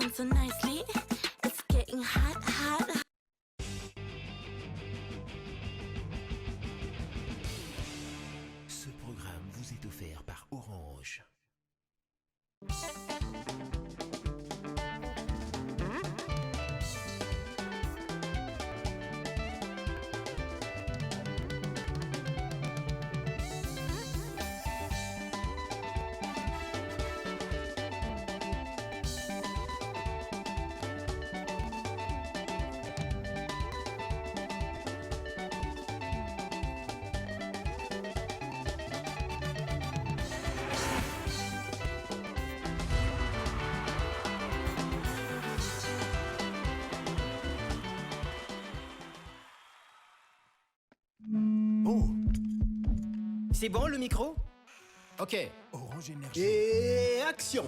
down so nicely. It's getting hot, hot. Ce programme vous est offert par Orange. Oh, c'est bon le micro? Ok. Orange Énergie. Et action!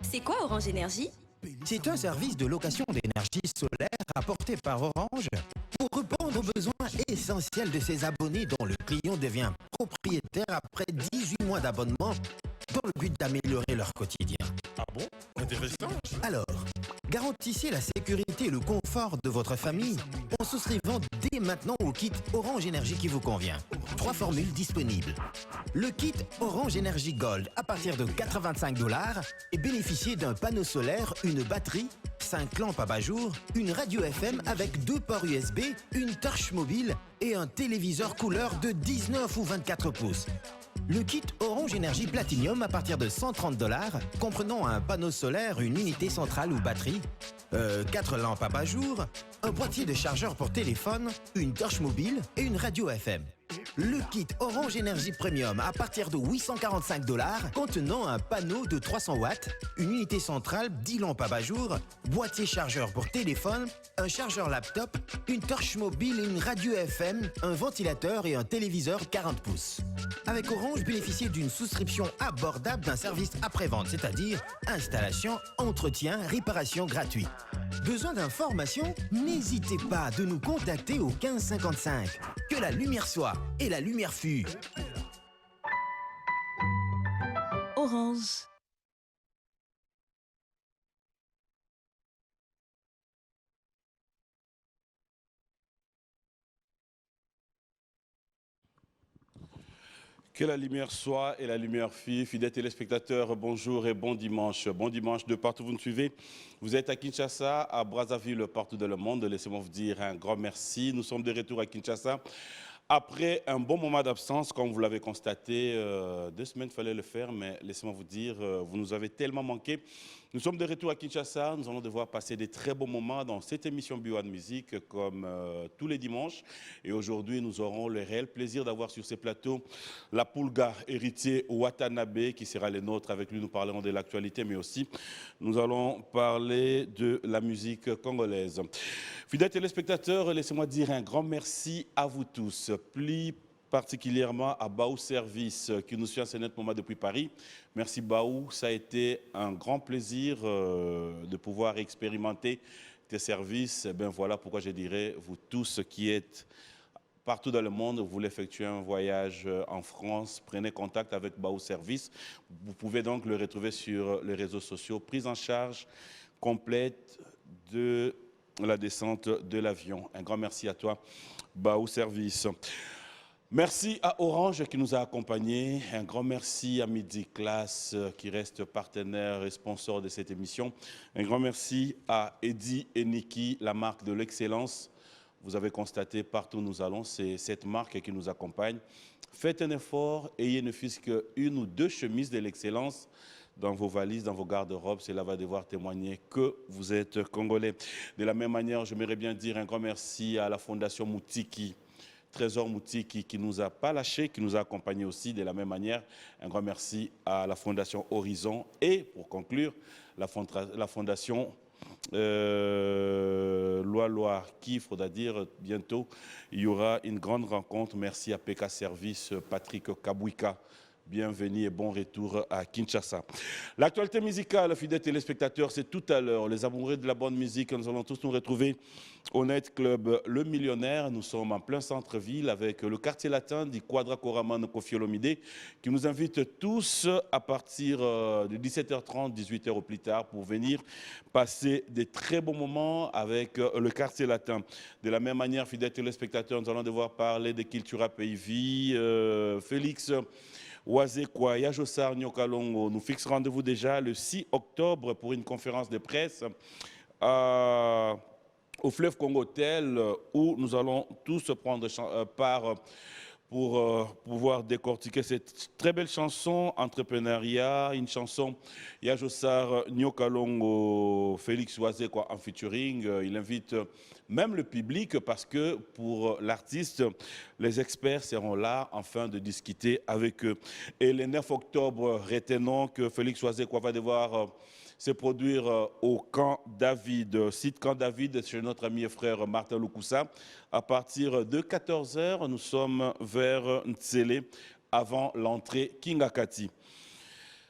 C'est quoi Orange Énergie? C'est un service de location d'énergie solaire apporté par Orange pour répondre aux besoins essentiels de ses abonnés dont le client devient propriétaire après 18 mois d'abonnement dans le but d'améliorer leur quotidien. Ah bon? Intéressant. Alors, garantissez la sécurité et le confort de votre famille en souscrivant dès maintenant au kit Orange Énergie qui vous convient. 3 formules disponibles. Le kit Orange Énergie Gold à partir de 85 $ et bénéficiez d'un panneau solaire, une batterie, 5 lampes abat-jour, une radio FM avec 2 ports USB, une torche mobile et un téléviseur couleur de 19 ou 24 pouces. Le kit Orange Énergie Platinum à partir de 130 $, comprenant un panneau solaire, une unité centrale ou batterie, 4 lampes abat-jour, un boîtier de chargeur pour téléphone, une torche mobile et une radio FM. Le kit Orange Énergie Premium à partir de 845 $, contenant un panneau de 300 watts, une unité centrale, 10 lampes abat-jour, boîtier chargeur pour téléphone, un chargeur laptop, une torche mobile et une radio FM, un ventilateur et un téléviseur 40 pouces. Avec Orange, bénéficiez d'une souscription abordable d'un service après-vente, c'est-à-dire installation, entretien, réparation gratuit. Besoin d'informations? N'hésitez pas de nous contacter au 15 55. Que la lumière soit et la lumière fut. Orange. Que la lumière soit et la lumière fille. Fidèles téléspectateurs, bonjour et bon dimanche. Bon dimanche de partout où vous nous suivez. Vous êtes à Kinshasa, à Brazzaville, partout dans le monde. Laissez-moi vous dire un grand merci. Nous sommes de retour à Kinshasa. Après un bon moment d'absence, comme vous l'avez constaté, 2 semaines, il fallait le faire, mais laissez-moi vous dire, vous nous avez tellement manqué. Nous sommes de retour à Kinshasa, nous allons devoir passer des très bons moments dans cette émission Bio One Music, comme tous les dimanches. Et aujourd'hui, nous aurons le réel plaisir d'avoir sur ces plateaux la Pulga, héritier Watanabe, qui sera le nôtre. Avec lui, nous parlerons de l'actualité, mais aussi nous allons parler de la musique congolaise. Fidèles téléspectateurs, laissez-moi dire un grand merci à vous tous, plus particulièrement à Baou Service qui nous suit en ce net moment depuis Paris. Merci Baou, ça a été un grand plaisir de pouvoir expérimenter tes services. Et bien voilà pourquoi je dirais, vous tous qui êtes partout dans le monde, vous voulez effectuer un voyage en France, prenez contact avec Baou Service. Vous pouvez donc le retrouver sur les réseaux sociaux. Prise en charge complète de la descente de l'avion. Un grand merci à toi, Baou Service. Merci à Orange qui nous a accompagnés. Un grand merci à Midi Class qui reste partenaire et sponsor de cette émission. Un grand merci à Eddie et Niki, la marque de l'excellence. Vous avez constaté partout où nous allons, c'est cette marque qui nous accompagne. Faites un effort, ayez ne fût-ce qu'une ou 2 chemises de l'excellence dans vos valises, dans vos garde-robes. Cela va devoir témoigner que vous êtes congolais. De la même manière, j'aimerais bien dire un grand merci à la Fondation Moutiki, Trésor Moutiki, qui ne nous a pas lâchés, qui nous a accompagnés aussi. De la même manière, un grand merci à la Fondation Horizon et, pour conclure, la Fondation Loire, qui, il faudra dire bientôt, il y aura une grande rencontre. Merci à PK Service, Patrick Kabouika, bienvenue et bon retour à Kinshasa. L'actualité musicale, fidèles téléspectateurs, c'est tout à l'heure. Les amoureux de la bonne musique, nous allons tous nous retrouver au Night Club Le Millionnaire. Nous sommes en plein centre-ville avec le quartier latin du Quadra Koraman Koffi Olomide qui nous invite tous à partir de 17h30, 18h au plus tard pour venir passer des très bons moments avec le quartier latin. De la même manière, fidèles téléspectateurs, nous allons devoir parler de Cultura Pays Félix Wazekwa, Yajosar Nyokalongo nous fixe rendez-vous déjà le 6 octobre pour une conférence de presse au Fleuve Congo Hotel où nous allons tous prendre part pour pouvoir décortiquer cette très belle chanson, Entrepreneuriat, une chanson Yajosar Nyokalongo, Félix Wazekwa en featuring. Il invite même le public parce que pour l'artiste, les experts seront là afin de discuter avec eux. Et le 9 octobre, retenons que Félix Wazekwa va devoir se produire au Camp David, site Camp David chez notre ami et frère Martin Lukusa. À partir de 14h, nous sommes vers Ntsele avant l'entrée Kingakati.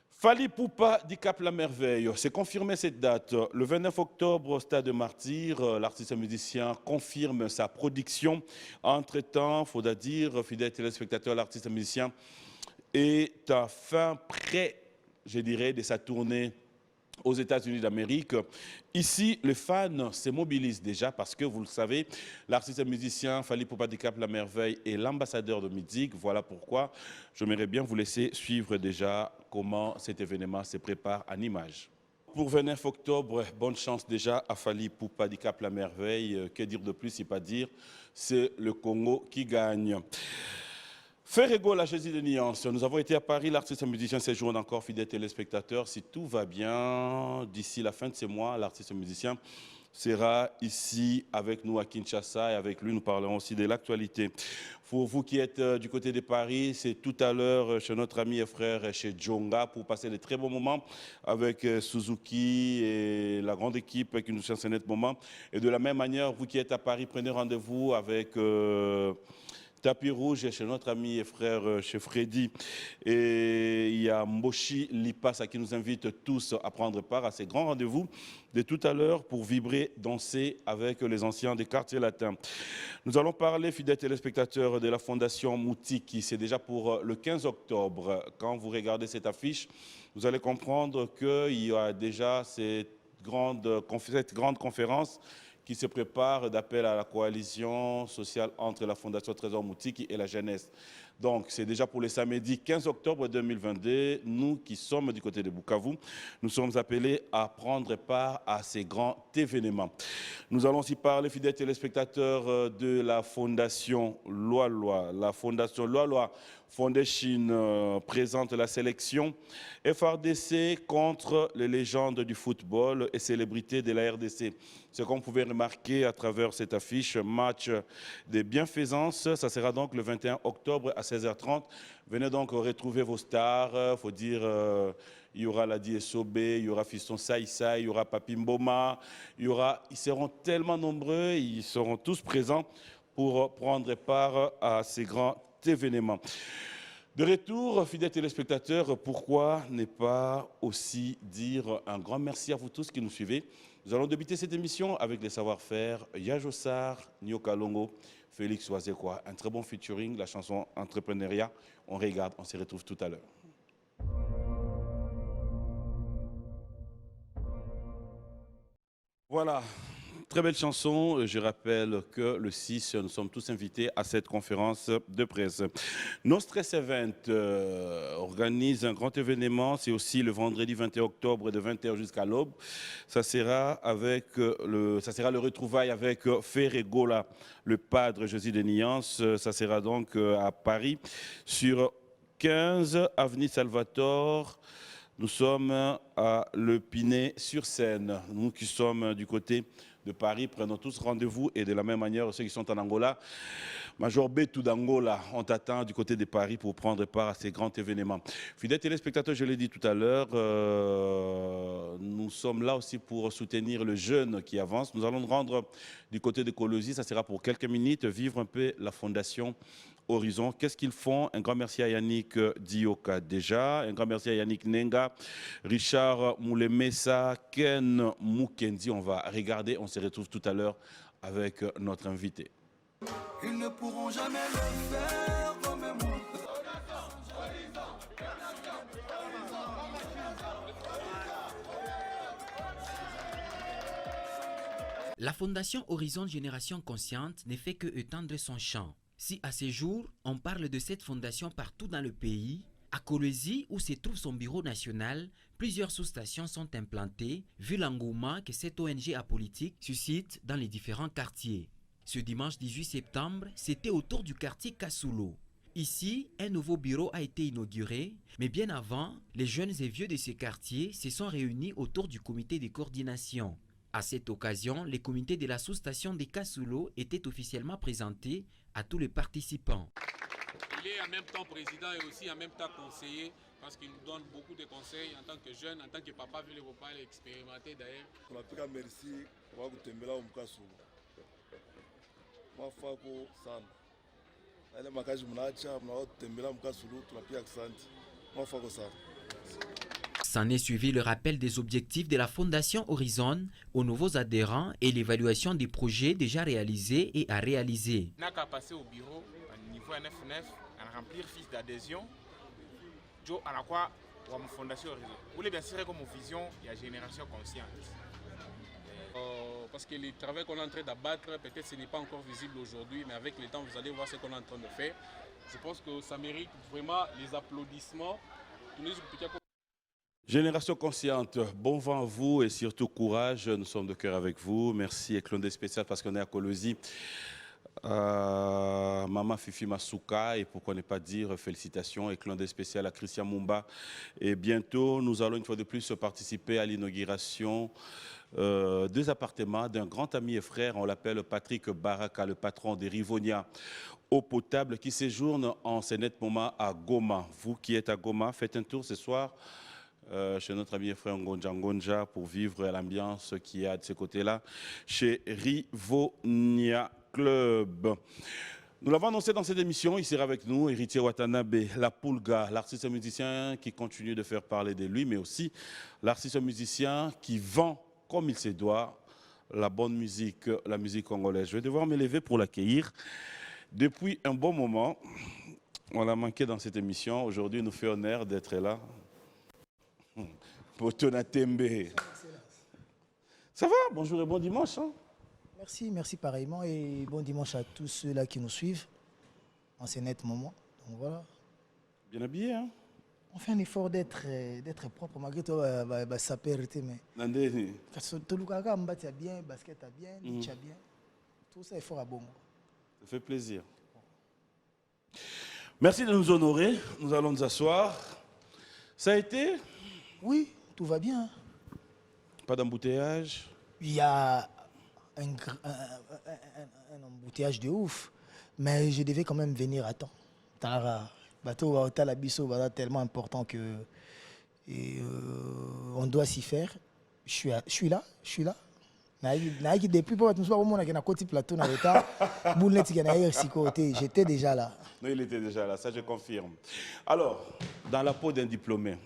Fally Poupa du Cap La Merveille, c'est confirmé cette date. Le 29 octobre au Stade de Martyr, l'artiste musicien confirme sa production. Entre-temps, il faudra dire, fidèles téléspectateurs, l'artiste musicien est à fin près, je dirais, de sa tournée aux États-Unis d'Amérique. Ici, les fans se mobilisent déjà parce que, vous le savez, l'artiste musicien Fally Poupa du Cap La Merveille est l'ambassadeur de musique. Voilà pourquoi j'aimerais bien vous laisser suivre déjà comment cet événement se prépare en images. Pour 29 octobre, bonne chance déjà à Fally Poupa du Cap La Merveille. Que dire de plus, si pas dire, c'est le Congo qui gagne. Ferrego, la Jésus de Nuance. Nous avons été à Paris, l'artiste musicien séjourne encore, fidèles téléspectateurs. Si tout va bien, d'ici la fin de ce mois, l'artiste musicien sera ici avec nous à Kinshasa et avec lui, nous parlerons aussi de l'actualité. Pour vous qui êtes du côté de Paris, c'est tout à l'heure chez notre ami et frère chez Djonga pour passer de très bons moments avec Suzuki et la grande équipe qui nous cherche ce net moment. Et de la même manière, vous qui êtes à Paris, prenez rendez-vous avec Tapis Rouge chez notre ami et frère chez Freddy. Et il y a Mboshi Lipas qui nous invite tous à prendre part à ces grands rendez-vous de tout à l'heure pour vibrer, danser avec les anciens des quartiers latins. Nous allons parler, fidèles téléspectateurs, de la Fondation Moutiki. C'est déjà pour le 15 octobre. Quand vous regardez cette affiche, vous allez comprendre qu'il y a déjà cette grande conférence qui se prépare d'appel à la coalition sociale entre la Fondation Trésor Moutiki et la jeunesse. Donc, c'est déjà pour le samedi 15 octobre 2022. Nous qui sommes du côté de Bukavu, nous sommes appelés à prendre part à ces grands événements. Nous allons aussi parler, fidèles téléspectateurs, de la Fondation Loi. La Fondation Loi Foundation présente la sélection FRDC contre les légendes du football et célébrités de la RDC. Ce qu'on pouvait remarquer à travers cette affiche, match de bienfaisance, ça sera donc le 21 octobre à 16h30. Venez donc retrouver vos stars, il faut dire, il y aura Ladi Sobé, il y aura Fiston Saïsa, il y aura Papi Mboma, ils seront tellement nombreux, ils seront tous présents pour prendre part à ces grands événements. De retour, fidèles téléspectateurs, pourquoi ne pas aussi dire un grand merci à vous tous qui nous suivez. Nous allons débuter cette émission avec les savoir-faire Yajosar Nyokalongo, Félix Wazekwa. Un très bon featuring, la chanson Entrepreneuriat. On regarde, on se retrouve tout à l'heure. Voilà. Très belle chanson. Je rappelle que le 6, nous sommes tous invités à cette conférence de presse. No Stress Event organise un grand événement. C'est aussi le vendredi 21 octobre de 20h jusqu'à l'aube. Ça sera le retrouvaille avec Ferrego, le padre Jésus de Nuance. Ça sera donc à Paris sur 15 avenue Salvatore. Nous sommes à Le Pinet-sur-Seine. Nous qui sommes du côté de Paris, prenons tous rendez-vous et de la même manière, ceux qui sont en Angola, Major Betou d'Angola, on t'attend du côté de Paris pour prendre part à ces grands événements. Fidèles téléspectateurs, je l'ai dit tout à l'heure, nous sommes là aussi pour soutenir le jeune qui avance. Nous allons nous rendre du côté de Colosie, ça sera pour quelques minutes, vivre un peu la fondation Horizon. Qu'est-ce qu'ils font? Un grand merci à Yannick Dioka déjà, un grand merci à Yannick Nenga, Richard Moulemessa, Ken Mukendi. On va regarder, on se retrouve tout à l'heure avec notre invité. Ils ne pourront jamais le faire comme moi. La Fondation Horizon Génération Consciente ne fait que étendre son champ. Si à ce jour, on parle de cette fondation partout dans le pays, à Kolwezi, où se trouve son bureau national, plusieurs sous-stations sont implantées, vu l'engouement que cette ONG apolitique suscite dans les différents quartiers. Ce dimanche 18 septembre, c'était autour du quartier Kasulo. Ici, un nouveau bureau a été inauguré, mais bien avant, les jeunes et vieux de ce quartier se sont réunis autour du comité de coordination. À cette occasion, les comités de la sous-station de Kasulo étaient officiellement présentés à tous les participants. Il est en même temps président et aussi en même temps conseiller parce qu'il nous donne beaucoup de conseils en tant que jeune, en tant que papa, vu les repas expérimenté d'ailleurs. On a pris merci, on va vous tembela au Mkasu. Mafako sana. Ale makaji mnacha, mnao tembela Mkasu, tunapia asante. Mafako sana. S'en est suivi le rappel des objectifs de la Fondation Horizon aux nouveaux adhérents et l'évaluation des projets déjà réalisés et à réaliser. On n'a qu'à passer au bureau, au niveau 9-9, à remplir fiche d'adhésion. Jo, à la quoi, ou la Fondation Horizon. Vous voulez bien sûr comme vision, il y a Génération Consciente. Parce que le travail qu'on est en train d'abattre, peut-être ce n'est pas encore visible aujourd'hui, mais avec le temps, vous allez voir ce qu'on est en train de faire. Je pense que ça mérite vraiment les applaudissements. Génération Consciente, bon vent à vous et surtout courage. Nous sommes de cœur avec vous. Merci et clondé spécial parce qu'on est à Kolwezi. Maman Fifi Masuka et pourquoi ne pas dire félicitations et clondé spécial à Christian Mumba. Et bientôt, nous allons une fois de plus participer à l'inauguration deux appartements d'un grand ami et frère. On l'appelle Patrick Baraka, le patron des Rivonia eau potable qui séjourne en ce net moment à Goma. Vous qui êtes à Goma, faites un tour ce soir chez notre ami et frère Ngonja Ngonja pour vivre l'ambiance qu'il y a de ce côté-là chez Rivonia Club. Nous l'avons annoncé dans cette émission, il sera avec nous, Héritier Watanabe, la Pulga, l'artiste musicien qui continue de faire parler de lui, mais aussi l'artiste musicien qui vend comme il se doit la bonne musique, la musique congolaise. Je vais devoir me lever pour l'accueillir. Depuis un bon moment, on l'a manqué dans cette émission. Aujourd'hui, il nous fait honneur d'être là. Potona Tembe. Ça va? Bonjour et bon dimanche. Hein? Merci, merci pareillement et bon dimanche à tous ceux-là qui nous suivent en ces nets moments. Donc voilà. Bien habillé, hein? On fait un effort d'être propre malgré tout, ça peut hériter, mais tout le cas, tu as bien, basket a bien, tu as bien. Tout ça est fort à bon. Ça fait plaisir. Merci de nous honorer. Nous allons nous asseoir. Ça a été? Oui, tout va bien. Pas d'embouteillage? Il y a un embouteillage de ouf, mais je devais quand même venir à temps. Bateau tellement important que on doit s'y faire. Je suis là. Depuis plateau j'étais déjà là. Non, il était déjà là, ça je confirme. Alors, dans la peau d'un diplômé,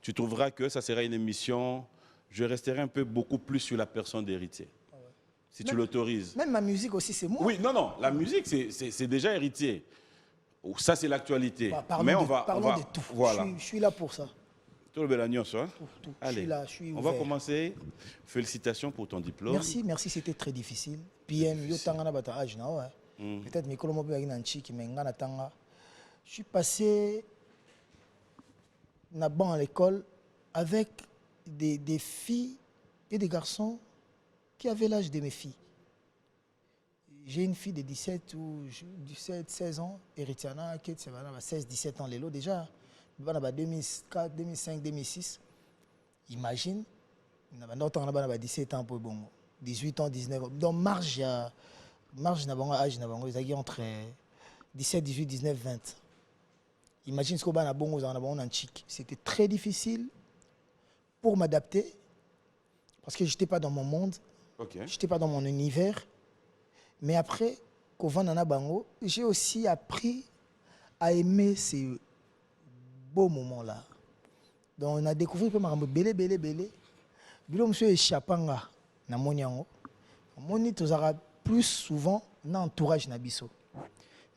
tu trouveras que ça sera une émission, je resterai un peu beaucoup plus sur la personne d'héritier. Si tu l'autorises. Même ma musique aussi, c'est moi. Oui, non, la musique, c'est déjà héritier. Ça, c'est l'actualité. Mais parlons de tout. Voilà. Je suis là pour ça. Tout le bel agneau, ça. Tout. Allez, je suis on va commencer. Félicitations pour ton diplôme. Merci, c'était très difficile. Peut-être je suis passé à l'école avec des filles et des garçons qui avaient l'âge de mes filles. J'ai une fille de 17 ou 16 ans, Héritiana, qui a 16-17 ans, Lélo déjà. 2004, 2005, 2006. Imagine, on a 17 ans pour bon, 18 ans, 19 ans. Donc, marge âge entre 17, 18, 19, 20. Imagine ce qu'on a bon en chic. C'était très difficile pour m'adapter parce que je n'étais pas dans mon monde, je n'étais pas dans mon univers. Mais après, Nana Bango, j'ai aussi appris à aimer ces beaux moments-là. Donc on a découvert que Marambo belé. Bilo monsieur échappanga na moniango. Moni tozara plus souvent na entourage na biso.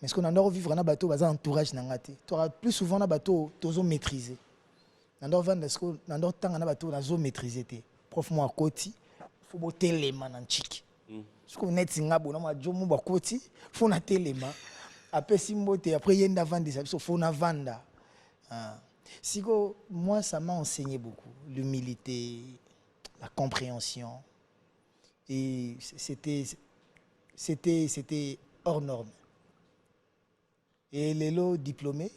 Mais ce qu'on a vivre na bateau baza entourage na ngate. Tu auras plus souvent na bateau tozo maîtriser. Nando vendre ce qu'on nando tanga na bateau na zo maîtriser té. Prof moi koti, faut boter les mains en chic. Ce qu'on est singabo na ma jomu ba koti, faut na telema. Après simbote après yenda vendre ça, faut na vanda. Siko, moi, ça m'a enseigné beaucoup. L'humilité, la compréhension. Et c'était hors norme. Et les lots diplômés,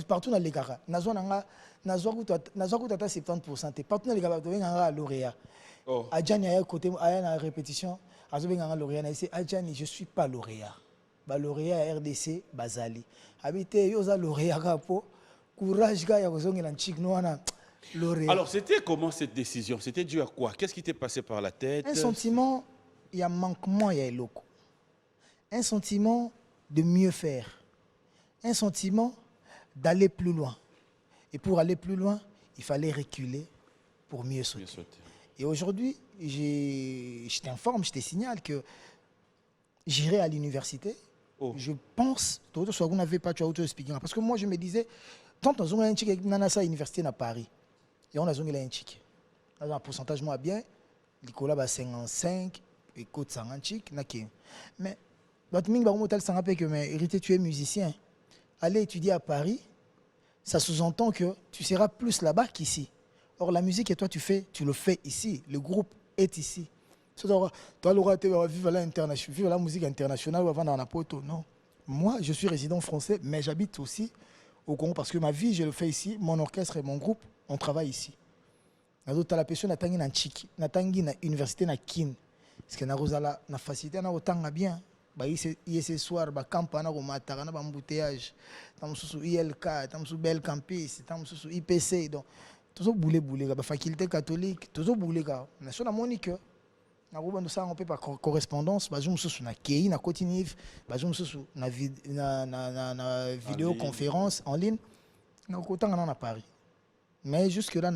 partout dans les garas. Nazwa kuta 70%. Partout dans les garas, tu as un lauréat. Adjani a côté à répétition. Azobenganga lauréat. Adjani, je ne suis pas lauréat. Lauréat RDC, Bazali. Habité, yoza lauréat rapo. Courage, gars, alors, c'était comment cette décision? C'était dû à quoi? Qu'est-ce qui t'est passé par la tête? Un sentiment, il y a manquement, il y a loco. Un sentiment de mieux faire. Un sentiment d'aller plus loin. Et pour aller plus loin, il fallait reculer pour mieux sauter. Et aujourd'hui, je t'informe, je te signale que j'irai à l'université. Je pense, vous n'avez pas speaking. Parce que moi, je me disais, tant on a un chic à l'université à Paris, et on a un chic. Un pourcentage moins bien, l'école a 55, et côte 50 chic, mais hérité, tu es musicien. Aller étudier à Paris, ça sous-entend que tu seras plus là-bas qu'ici. Or, la musique que toi tu fais, tu le fais ici. Le groupe est ici. Tu vas vivre la musique internationale avant dans la poto. Non. Moi, je suis résident français, mais j'habite aussi au Congo parce que ma vie, je le fais ici. Mon orchestre et mon groupe, on travaille ici. La personne a tangi na chiki, na tangi na université na kin. Parce que na rozala na facilité na otanga bien. Ba ce soir ba campa na romata na ba embouteillage. Tam sous ILK, tam sous Bel Campus, tam sous IPC. Donc toujours boulé ba faculté catholique, toujours boulé ga. Na so na monique. Na roba nous ça on peut par correspondance, ba joum sous na kei na Cotinive, ba joum sous na vidéoconférence en ligne. Na otanga na Paris. Mais jusque là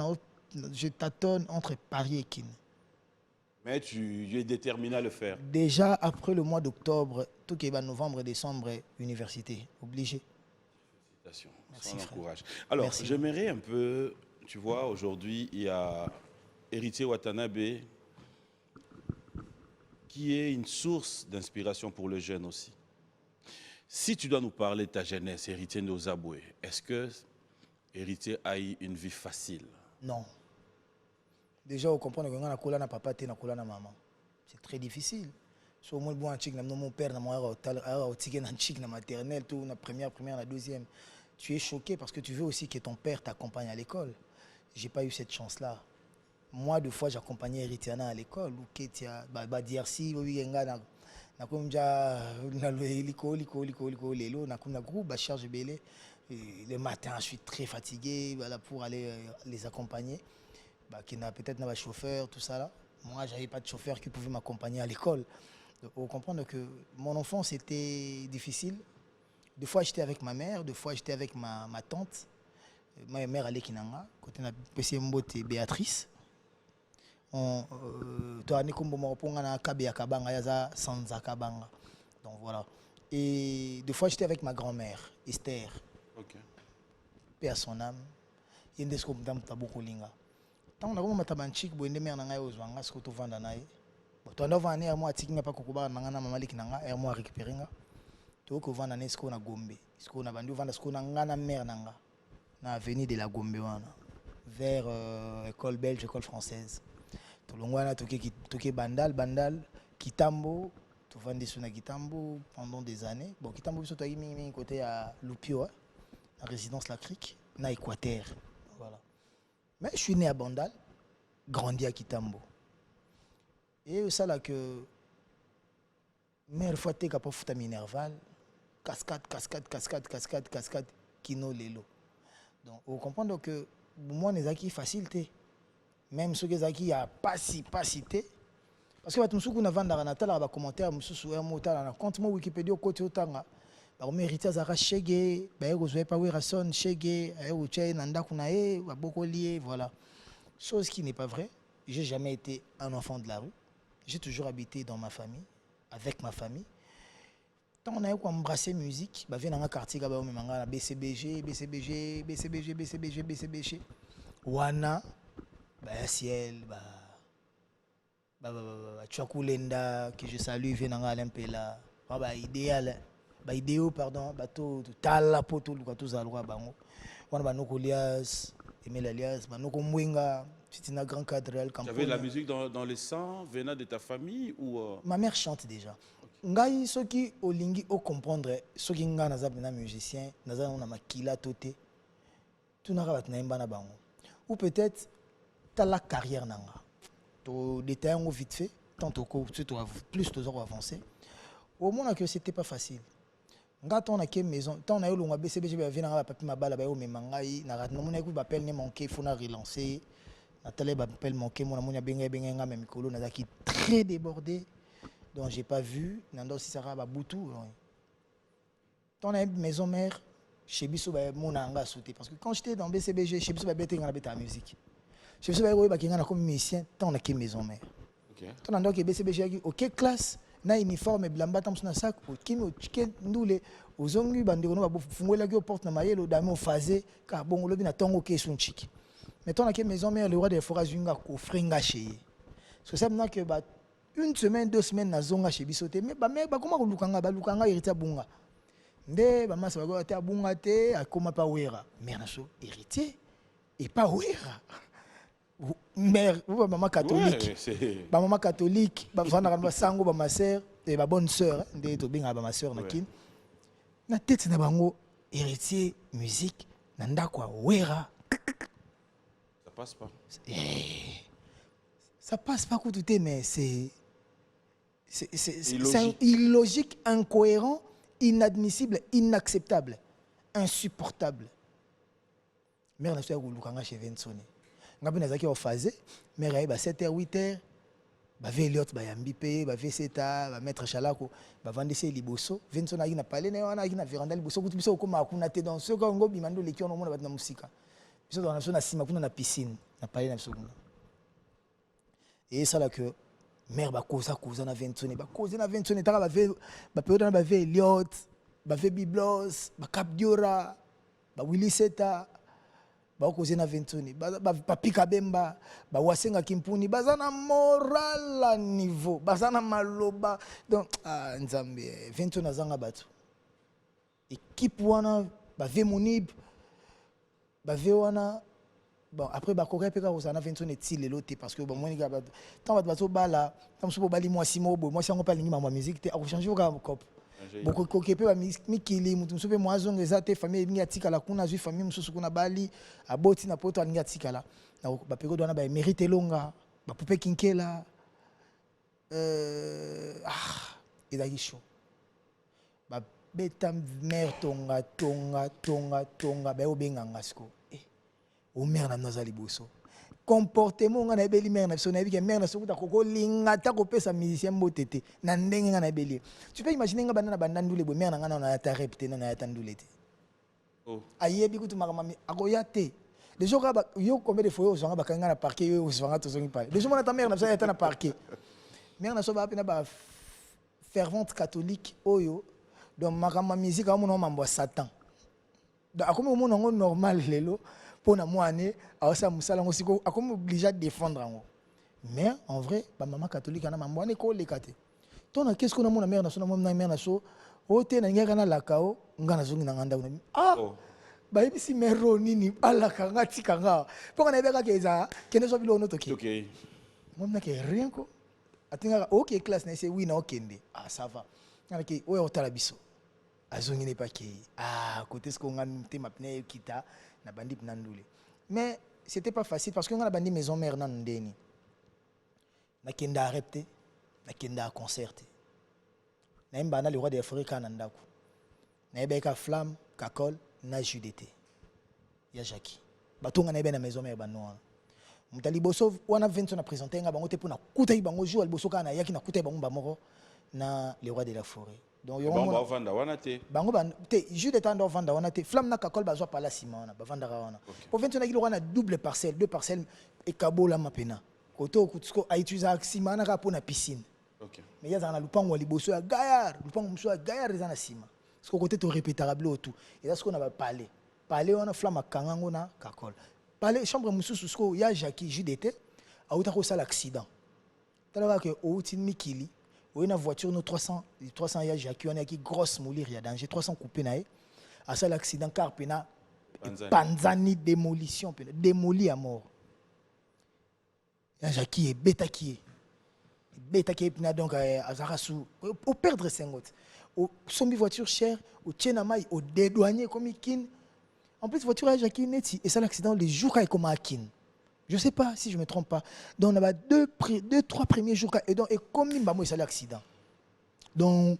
je tâtonne entre Paris et Kin. Mais tu es déterminé à le faire. Déjà après le mois d'octobre, tout qui est novembre, décembre, université, obligé. Félicitations. Merci, courage. Alors, j'aimerais un peu, tu vois, aujourd'hui, il y a Héritier Watanabe qui est une source d'inspiration pour le jeune aussi. Si tu dois nous parler de ta jeunesse, Héritier Nozaboué, est-ce que Héritier a eu une vie facile? Non. Déjà, on comprend que on a papa et on a maman. C'est très difficile. Si on a mon père, on maternelle, tout, la première, la deuxième. Tu es choqué parce que tu veux aussi que ton père t'accompagne à l'école. Je n'ai pas eu cette chance-là. Moi, deux fois, j'accompagnais Héritiana à l'école. Le matin, je suis très fatigué pour aller les accompagner. Qui n'a peut-être pas de chauffeur, tout ça là. Moi, je n'avais pas de chauffeur qui pouvait m'accompagner à l'école. Donc, vous comprenez que mon enfance était difficile. Des fois, j'étais avec ma mère, des fois, j'étais avec ma tante. Ma mère allait Kinanga, côté de PC Mbote Béatrice. Donc voilà. Et des fois, j'étais avec ma grand-mère, Esther. Ok. Paix à son âme. Il y a des choses qui beaucoup linga. Tant on a matabanchik bo ende mer na ngai ozwanga ce que to vanda nae to ndo vana ya moi tikinga pa kokuba na ngana mama likinanga ya moi récupérer nga to ko vanda ne ce qu'on a Gombe ce qu'on a bandu vanda ce qu'on a ngana mer nanga na avenue de la Gombe wana vers école belge école française to longwana toke bandal Kitambo to vandi suna Kitambo pendant des années bon Kitambo biso to yimi côté à Lupio la résidence La Crique na Équateur. Voilà. Mais je suis né à Bandal, grandi à Kitambo. Et ça là que mère fois t'es capable de faire minerval, cascade, kino lelo. Donc vous comprenez que moi les acquis facilité. Même ceux qui a pas cité, Parce que bato musuku na vandaka na tala ba commentaire mususu ya motala na compte mo Wikipédia côté otanga ba ko mériter azaka shege ba yeko zoe pa werason shege ayo uche na ndaku na e ba boko lié voilà. Chose qui n'est pas vrai. J'ai jamais été un enfant de la rue. J'ai toujours habité dans ma famille, avec ma famille. Tant on a eu embrassé musique, bah vient dans un quartier bah on manga BCBG, BCBG, BCBG, BCBG, BCBG. Wana, bah ciel, Tchakoulenda que je salue vient dans l'Impela. Bah idéal, bah idéo pardon, bah tout tala poto lu tout zalwa bango. Wana bah noko lias, Emile Alias, bah noko mwenga. C'est un grand cadre. Tu avais la musique dans le sang venant de ta famille ou Ma mère chante déjà. Ngai soki olingi o comprendre soki nga naza bena musicien naza na makila toté tu n'auras pas na mbana bango ou peut-être ta la carrière nanga to détailler vite fait tant au plus toujours avancé au moins que c'était pas facile nga ton na ke maison tant na yo longa BCBG ba vina ba papi mabala ba yo memangai na rat no mona ku ba appel ne manqué faut na relancer na télé ba appel manqué mona monia benga nga même mikolo na qui très débordé. Donc j'ai pas vu Nando Sisara Baboutou. Ton maison mère chez Bissou mon anga sauté parce que quand j'étais dans BCBG chez Bissou bête ngana bête musique. Chez Bissou ba ngana comme musicien tant na maison mère. OK. Ton ando ke BCBG OK classe na uniforme blamba tam na sac OK ndule ozongi bandeko no ba fungola ki porte na mayelo dame phasé car bon lobi na tongo ke son chic. Mais ton na maison mère le roi des forages nga ko fringa chez. Parce que ça maintenant que ba une semaine, 2 semaines, na zonga chez Bisoté. Mais comment on lukanga héritier bunga. Nde ba masa ba te bunga te akoma pa wera. Mère naso héritier et pas wera. Mère ou maman catholique. Ba maman catholique, ba vana ba sango ba ma sœur et ba bonne sœur, nde to binga ba ma sœur na kin. Na tête na bango héritier musique na ndakwa wera. Ça passe pas. Ça passe pas tout mais c'est illogique, incohérent, inadmissible, inacceptable, insupportable. Mère n'a pas eu le chez Vincent. N'a pas eu phasé. Mère a eu 7h, 8h. Bah Véliot, bah Yambipé, bah Vseta, bah Maître Chalako, bah Vandessé Liboso. Vincent a eu na palais, na eu na véranda Liboso. Vous savez comment on a été dans ce qu'on gobi mando les qui ont au monde na musique. Vous savez dans la cima, kuna na piscine, na palais na seconde. Et ça là que mère ba causa na Vincent, ba causa na Vincent, ta ba période na ba Véliot, ba Biblos, ba Cap Diora, ba Willy Seta. Ba causa na Vincent, ba Pika Bemba, ba Wasenga Kimpuni, bazana moral à niveau, bazana maloba. Donc nzambe Vincent na zanga batu. Équipe wana ba Vemonib, ba wana. Bon après ba koka peka ozana Vincent et il loté parce que bon moi nga tant ba to bala tant so bali moi simo bo moi sango pa lingi ma musique te a changer ka cop beaucoup koke pe ba mikili mutu so pe moi zonga ezate famille ngi atika la kuna zui famille mususu kuna bali aboti na poto ngi atika la na ba peko dona ba mérite longa ba poupée kinkela ezaki chaud ba beta mère tonga ba obenga ngasko o mère na nazali boso comportement nga na ebeli mère na biso na ebiki mère na sokuta koko linga ta ko pesa musicien mbotete na ndenge nga na ebeli tu peux imaginer nga bana na bandandule bo mère na nga na ta repte na ya tandule te oh ayebi kutu makamami akoya te les jours yo combien de fois yo zonga bakanga na parquet yo zonga to zongi pale les jours na ta mère na biso ya ta na parquet mère na so ba pena ba fervente catholique oyo donc makama musique amono mambo satan donc akomi omono ngo normal lelo pour na moane awasa musala ngo siko akomi obligé de défendre ngo mais en vrai ba maman catholique na mambo ne ko lekate tona qu'est-ce qu'on a mon mère na so na mère na so ote na ngaka na lakao ngana zongi na nganda una ba ibisi mero nini alaka ngati kanga pour na beka keza kene so bilo no toki OK mon na ke rien ko atinga OK classe na c'est oui na okende ça va na ke oyo otala biso azongi ne pas ki côté ce qu'on a te mapne kita na bandi nandule mais c'était pas facile parce que on a bandi maison mère nan ndeni na kenda arrêté na kenda concerté na mbana le roi des Africains na ndako na beka flamme kakol na judété ya Jackie batonga na bena maison mère banoa muta liboso wana Vincent na présenté nga bango te pona kuta bango jour liboso kana yaki na kuta bango bamoko na le roi de la forêt. Donc yo bango vanda wana te. Bango te jus de temps vanda wana te flamme na kakol bazwa pala sima wana ba vanda wana. Pour Vincent na ki wana double parcelle, deux parcelles et kabola mapena. Koto kutsko a utilisé sima na ka pona piscine. OK. Mais yaza na lupango liboso ya gaillard, lupango mso ya gaillard eza na sima. Parce que côté to répétable autour. Et là ce qu'on a parlé. Parler on a flamme kangango na kakol. Parler chambre mususu sko ya Jackie jus d'été a uta ko sala accident. Tala que o uti mikili, o une voiture no 300 ya Jackie on a qui grosse moulir ya danger 300 coupé na a sala accident car pena panzani démolition pena démoli à mort. Ya Jackie est bêta qui pena donc azarasu au perdre 50. Au sombi voiture chère, au tienamai, au dédouanier comme Ikin. En plus, voiture à Jackie Neti, et ça l'accident, les jours quand il comme Akin. Je ne sais pas si je ne me trompe pas. Donc, on a deux, trois premiers jours, et donc, et comme il y a l'accident. Donc,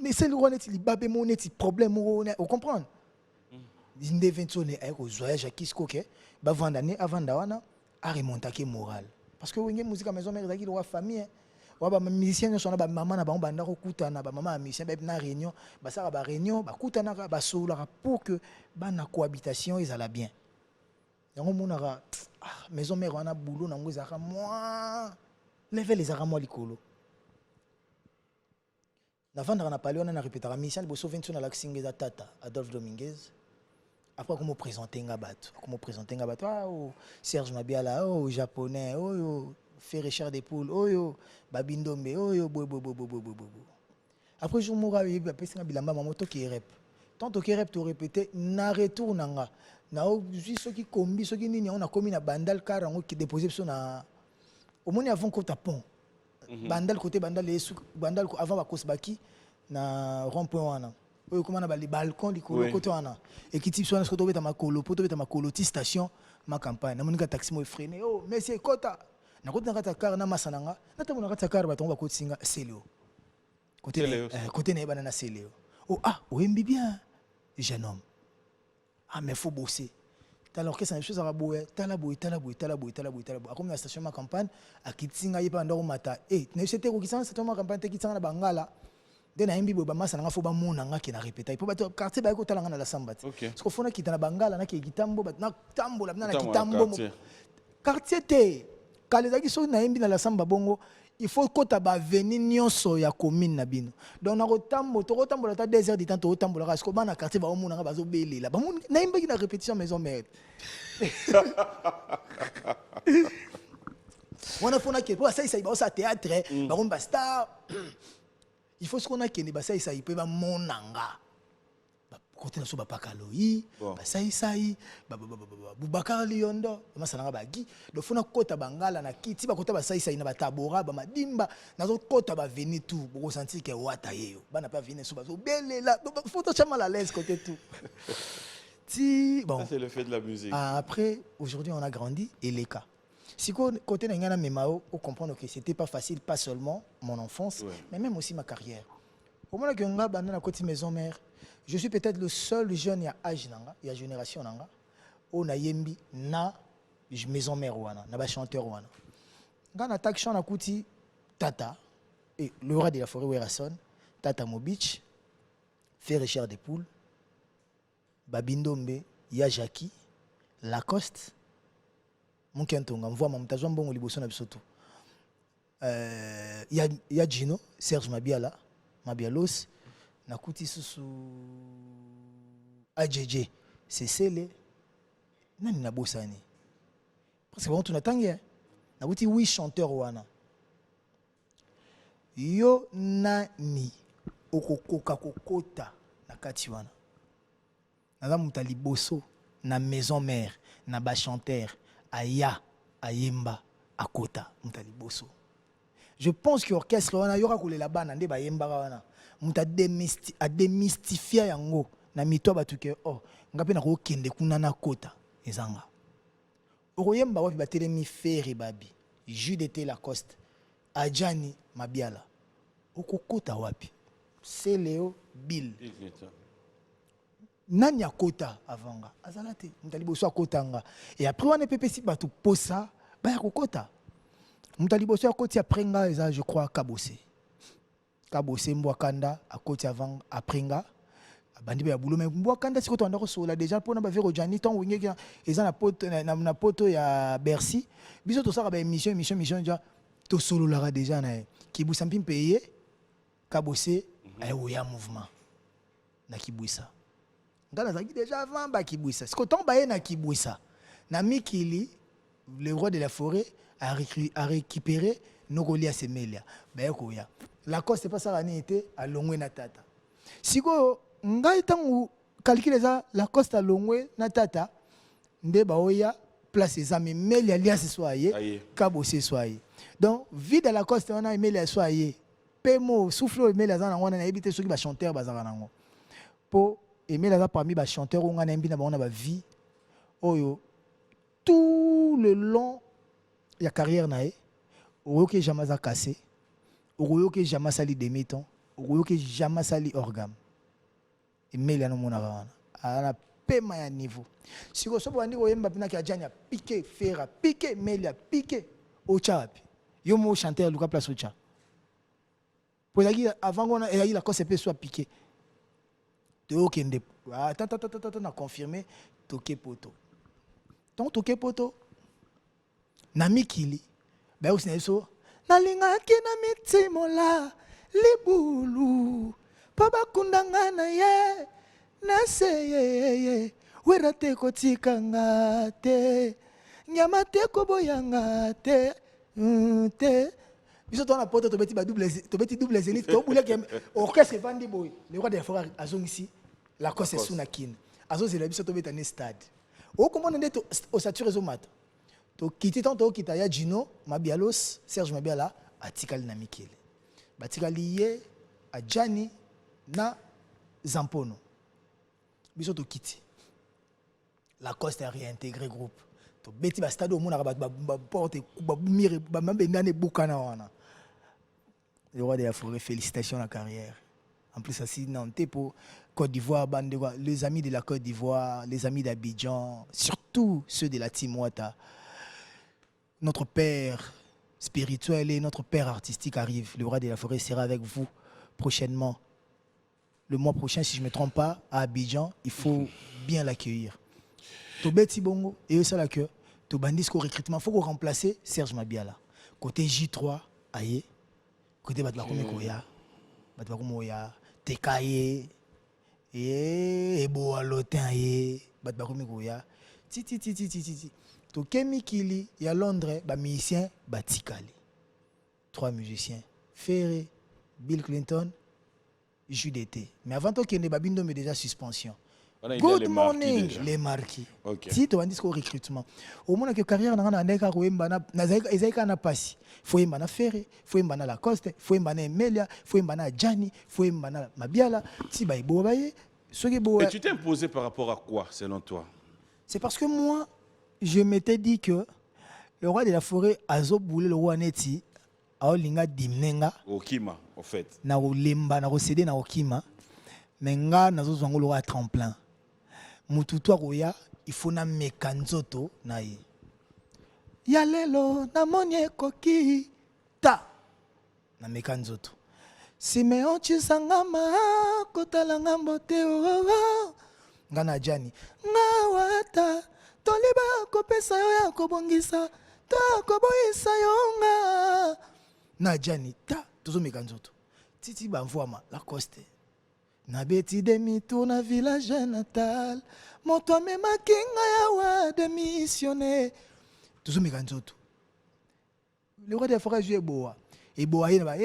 mais c'est le roi Neti, il babé mon Neti, problème, vous comprenez? Il y a des gens qui ont Jackie Skoke, avant d'année, avant d'awana, à remonter moral. Parce que vous avez musique à maison, mais il y a famille. Ba musicien sont ba maman na ba banda ko kutana ba maman musicien ba na réunion ba ça ba réunion ba kutana ba sola pour que ba na cohabitation ils alla bien. Yango monara maison mère wana boulot na ngoza ka moi level les ara moi likolo. Na vendre na palio na répétera musicien bo sovention na l'axingeza tata Adolphe Dominguez. Après comment présenter nga bato Serge Mabiala japonais faire Richard des poules babindombe après jour mora pesi nga bilamba mamoto ki rep tant que rep to répéter na retour nanga na juste ceux qui combi ceux qui nini on a commis na bandal car on qui déposer sur na au moins avant qu'on tapon bandal côté bandal les bandal avant ba kosbaki na rond-point wana comment on a les balcons likolo côté wana et qui type soit côté makolo poto beta makolo ti station ma campagne na monika taxi mo freiner monsieur kota na côté na kata car na masananga na tamu na kata car ba tonga côté singa seleo côté na bana na seleo embi bien jeune homme mais faut bosser alors que ça chose à boue talaboui comme la station ma campagne à kitsinga yepa ndako mata ne c'était ko kisanga station ma campagne te kitanga na bangala de na embi boba masa nga fo ba mona nga ki na répéter po ba to quartier ba ko talanga na la sambat parce que fona kitana bangala na ki kitambo ba na tambola na kitambo quartier te kalezaki so na embi na la samba bongo il faut kota ba venir nyonso ya commune na bino donc na kotambola ta 2 heures de temps to tambola parce que ba na quartier ba omona nga bazo belela ba na embi na répétition maison mère wana fona ke po ça ba sa théâtre ba on ba star il faut ce qu'on a qui n'est pas ça il peut ba monanga côté na so ba pakaloi ba sai Boubacar Liondo masana ba gi do fona kota bangala na kiti ba kota ba sai na ba tabora ba madimba na zo kota ba venir tout pour sentir que wata yeyo ba na pas venir so ba zo belela faut to chama la l'aise côté tout si bon ça c'est le fait de la musique. Après aujourd'hui on a grandi et les cas si côté na ngana memao on comprendre que c'était pas facile pas seulement mon enfance mais même aussi ma carrière au moment que nga bana na côté maison mère je suis peut-être le seul jeune ya âge nanga ya génération nanga on a yembi na maison mère wana na ba chanteur wana nga na tak chant na kuti tata et le roi de la forêt Werason tata Mobich fait Richard des poules babindombe ya Jackie Lacoste mon kentonga mvoa mamutazwa mbongo liboso na bisoto ya Gino Serge Mabialos na kuti susu AJJ c'est celle nani na bosani parce que bon tunatangia na kuti 8 chanteurs wana yo nani okokoka kokota na kati wana na muta liboso na maison mère na ba chanteur aya ayemba akota muta liboso je pense que orchestre wana yora kolela bana nde ba yemba wana muta démystifier yango na mito batu ke ngape na ko kende kuna na kota ezanga okoyemba wapi batelemi fere babi jus d'été Lacoste Adjani Mabiala okokota wapi c'est Léo Bill nani akota avanga azalate mutali boso akotanga et après on est pepesi batu posa baya kokota moto aliboso akoti après nga eza je crois kabose mbwakanda akoti avant après nga bandi ya boulot mais mbwakanda siko to andako sola déjà pona ba vero jani ton wingeki eza na poto ya Bercy biso to saka ba émission déjà to solo la déjà na kibusa mpim payer kabose ayoya mouvement na kibwisa ngala zaki déjà avant ba kibwisa siko ton ba na kibwisa na mikili le roi de la forêt a récupéré Nogolia Semelia ba yakoya la cause c'est pas ça la été à longwe na tata siko ngai tangu calculer ça la coste à longwe na tata nde ba oya place eza mais Melia alias soyé kabose soyé donc vide à la coste on a Melia soyé pemo souffle Melia za na ngona na ebité soki ba chanteur bazaka nango po Melia za parmi ba chanteur on a mbina ba on a ba vie oyo tout le long ya carrière nae oyoke jamais a cassé oyoke jamais sali demi-temps oyoke jamais sali organe Melia no mona wana ala pema ya niveau siko sobo bandi ko yemba pina ki ajanya piqué fera piqué Melia piqué ochapi yo mo chanteur Luka place ocha pour avant qu'on ait la cause peut soit piqué de aucun dé attends na confirmé toké poto ton toké poto na mikili ba aussi so na linga ki na mitimola libulu Papa kundangana ye na seye wera te kotika ngate nyama te koboyanga te te biso tona poto to beti double zénith to bule ke orchestre vandi boy le roi des forêts azongisi la cause suna kin azozela biso to beta ne stade o komona nde to osature zo mata to kiti tanto kita ya Gino Mabialos Serge Mabiala atikali na Mikele batikali ye a Jani na Zampono biso to kiti la coste a réintégré groupe to beti ba stade au monde ba porte ba mire ba mambe ndane bukana wana le roi de la forêt félicitations la carrière en plus assis nanté pour Côte d'Ivoire bande les amis de la Côte d'Ivoire les amis d'Abidjan surtout ceux de la team Wata notre père spirituel et notre père artistique arrive le roi de la forêt sera avec vous prochainement. Le mois prochain, si je ne me trompe pas, à Abidjan, il faut bien l'accueillir. Tobeti Bongo, et ça la queue. Tobandis qu'au recrutement, il faut qu'on remplace Serge Mabiala. Côté J3, aïe. Côté Batbakoumi Koya, Batbakoumouya, Tekaye, et Boalotin, aïe. Batbakoumi Koya. Titi. Tokemi Kili, il y a Londres, bah musicien, Batikali. 3 musiciens. Ferré, Bill Clinton, JDT. Mais avant tout, il y a Babindo, mais déjà suspension. Good morning, les marquis. Si tu as dit qu'au recrutement, au moment que carrière n'a pas de passé, il faut y avoir Ferré, il faut y avoir Lacoste, il faut y avoir Melia, il faut y avoir Gianni, il faut y avoir Mabiala. Si bah et tu t'es imposé par rapport à quoi, selon toi? C'est parce que moi, je m'étais dit que le roi de la forêt a zoboulé le roi Neti. Aolinga dimnenga okima en fait na olemba na céder na okima menga nazo zwango lo tremplin mututu akoya il faut na mekanzoto na ye ya lelo na monye koki ta na mekanzoto Simeon chisangama kotala ngambo te ngana jani ngawata toliba kopesa yo ya kobongisa ta koboisa yo nga na jani ta tozo mekanzoto titi banvwama la coste na beti demi tour na village natal moto mema kinga ya wa démissionné tozo mekanzoto le roi de forêt jouer boa et boa yena ba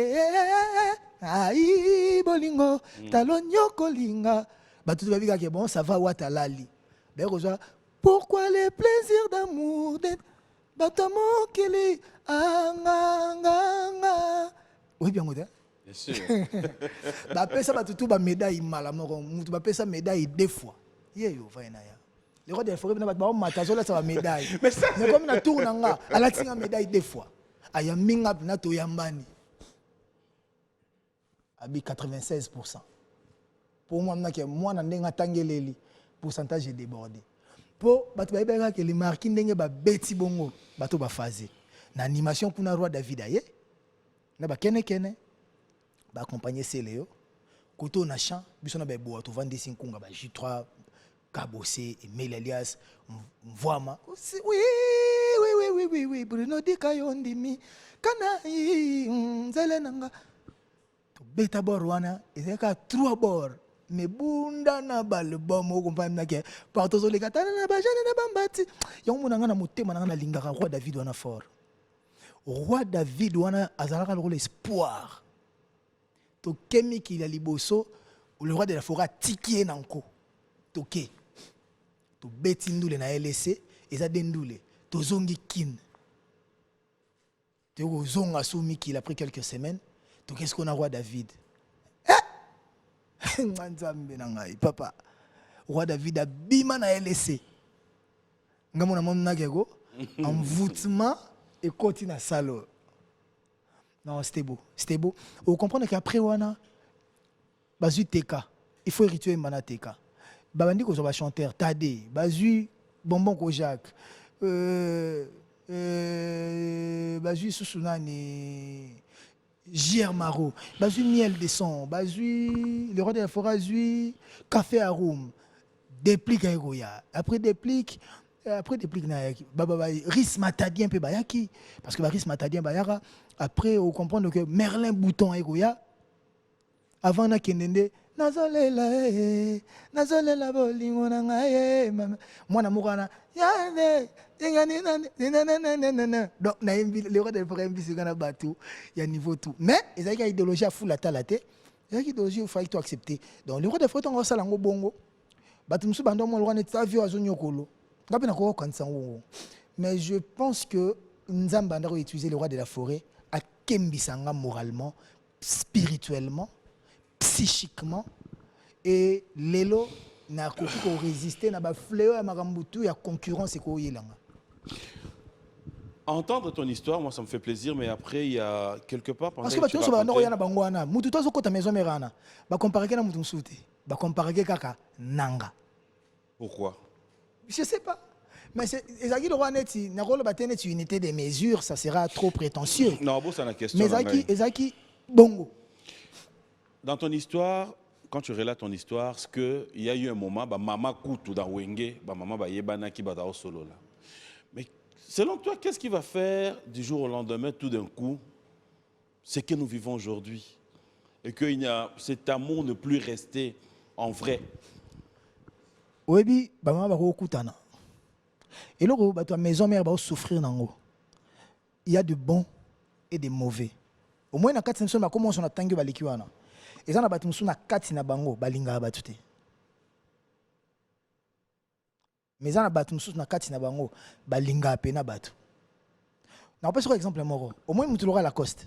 ai bolingo talonyo kolinga batu ba bika ke bon ça va watalali ba koza pourquoi les plaisirs d'amour Batamo kili anganga. Oui bien moderne. Bien sûr. Ba pesa batutu ba médaille malamoko mutu ba pesa médaille 2 fois. Yeyo vaina ya. Le roi de forêt na ba matazola ça ba médaille. Mais comme na tour nanga, ala tinga médaille 2 fois. Aya minga na to yambani. Abi 96%. Pour moi na ke moi na ndenga tangeleli, pourcentage est débordé. Po bato bayebaka ke le marquis ndenge ba beti bongo bato ba phase. Na animation kuna roi David aye. Na ba kene ba accompagner Céléo. Koto na champ, biso na ba boa to vendre sinkunga ba J3 Kabosé et Mel Elias Mvoama. Oui, Bruno Dikayo ndimi kana nzele nanga. To beta bor wana, ezeka 3 bor. Me bunda na balbum o compagnie na ke partout les katana na bajana na bambati yango na motema na lingaka roi David wana fort roi David wana azalaka le espoir to kemi ki la liboso le roi de la forêt tikie nanko toke to beti ndule na LC eza dendule to zongi kin to zonga soumi ki après quelques semaines to qu'est-ce qu'on a roi David papa roi David a bima na LC ngamona mona ngego envoûtement et continue à salo non c'était beau vous comprenez qu'après wana bazu TK il faut hériter mana TK babandi ko ba chanteur Tadé bazu bonbon ko Jacques bazu Sousounani J.R. Maro, bazu miel de son, bazu le roi de la forêt, café à Roum, déplique à Egoya. Après déplique na Riz Matadien pe bayaki parce que Riz Matadien bayara après on comprend que Merlin Bouton à Egoya avant na kendende nazolela bolingo na ngai mwana mukana yande donc na le roi de la forêt mbisi kana batu ya niveau tout mais ils ont une idéologie à full atalate ils ont une idéologie il faut tout accepter donc le roi de la forêt on va salango bongo batu musu bando mo le roi net savio azonyokolo ngapi na ko kanisa ngo mais je pense que nzamba ndako utiliser le roi de la forêt à kembisanga moralement spirituellement psychiquement et lelo na koki ko résister na ba fléau ya makambutu ya concurrence ko yelanga. Entendre ton histoire, moi ça me fait plaisir, mais après il y a quelque part parce que tu vas na bangwana mutu to ko ta maison merana ba comparer na mutu msuti ba comparer kaka nanga. Pourquoi? Je sais pas. Mais ezaki le roi neti na rolo batene tu unité des mesures, ça sera trop prétentieux. Non, bon ça la question. Mais ezaki bongo. Dans ton histoire, quand tu relates ton histoire, ce que il y a eu un moment, bah maman koutou dans Wenge, bah maman bah yebana qui bata au solo là. Mais selon toi, qu'est-ce qui va faire du jour au lendemain, tout d'un coup, ce que nous vivons aujourd'hui, et que cet amour ne plus rester en vrai? Oui, bah maman bah kutana. Et là, bah toi maison mère bah souffrir nango. Il y a de bons et de mauvais. Au moins na 4 semaines bah comment on a tangi bah likiwana. Et ça, on a battu na kati na bango, balinga batute. Mais ça, on a battu na kati na bango, balinga pena batu. Na pas sur exemple moro. Au moins, mutu lora Lacoste.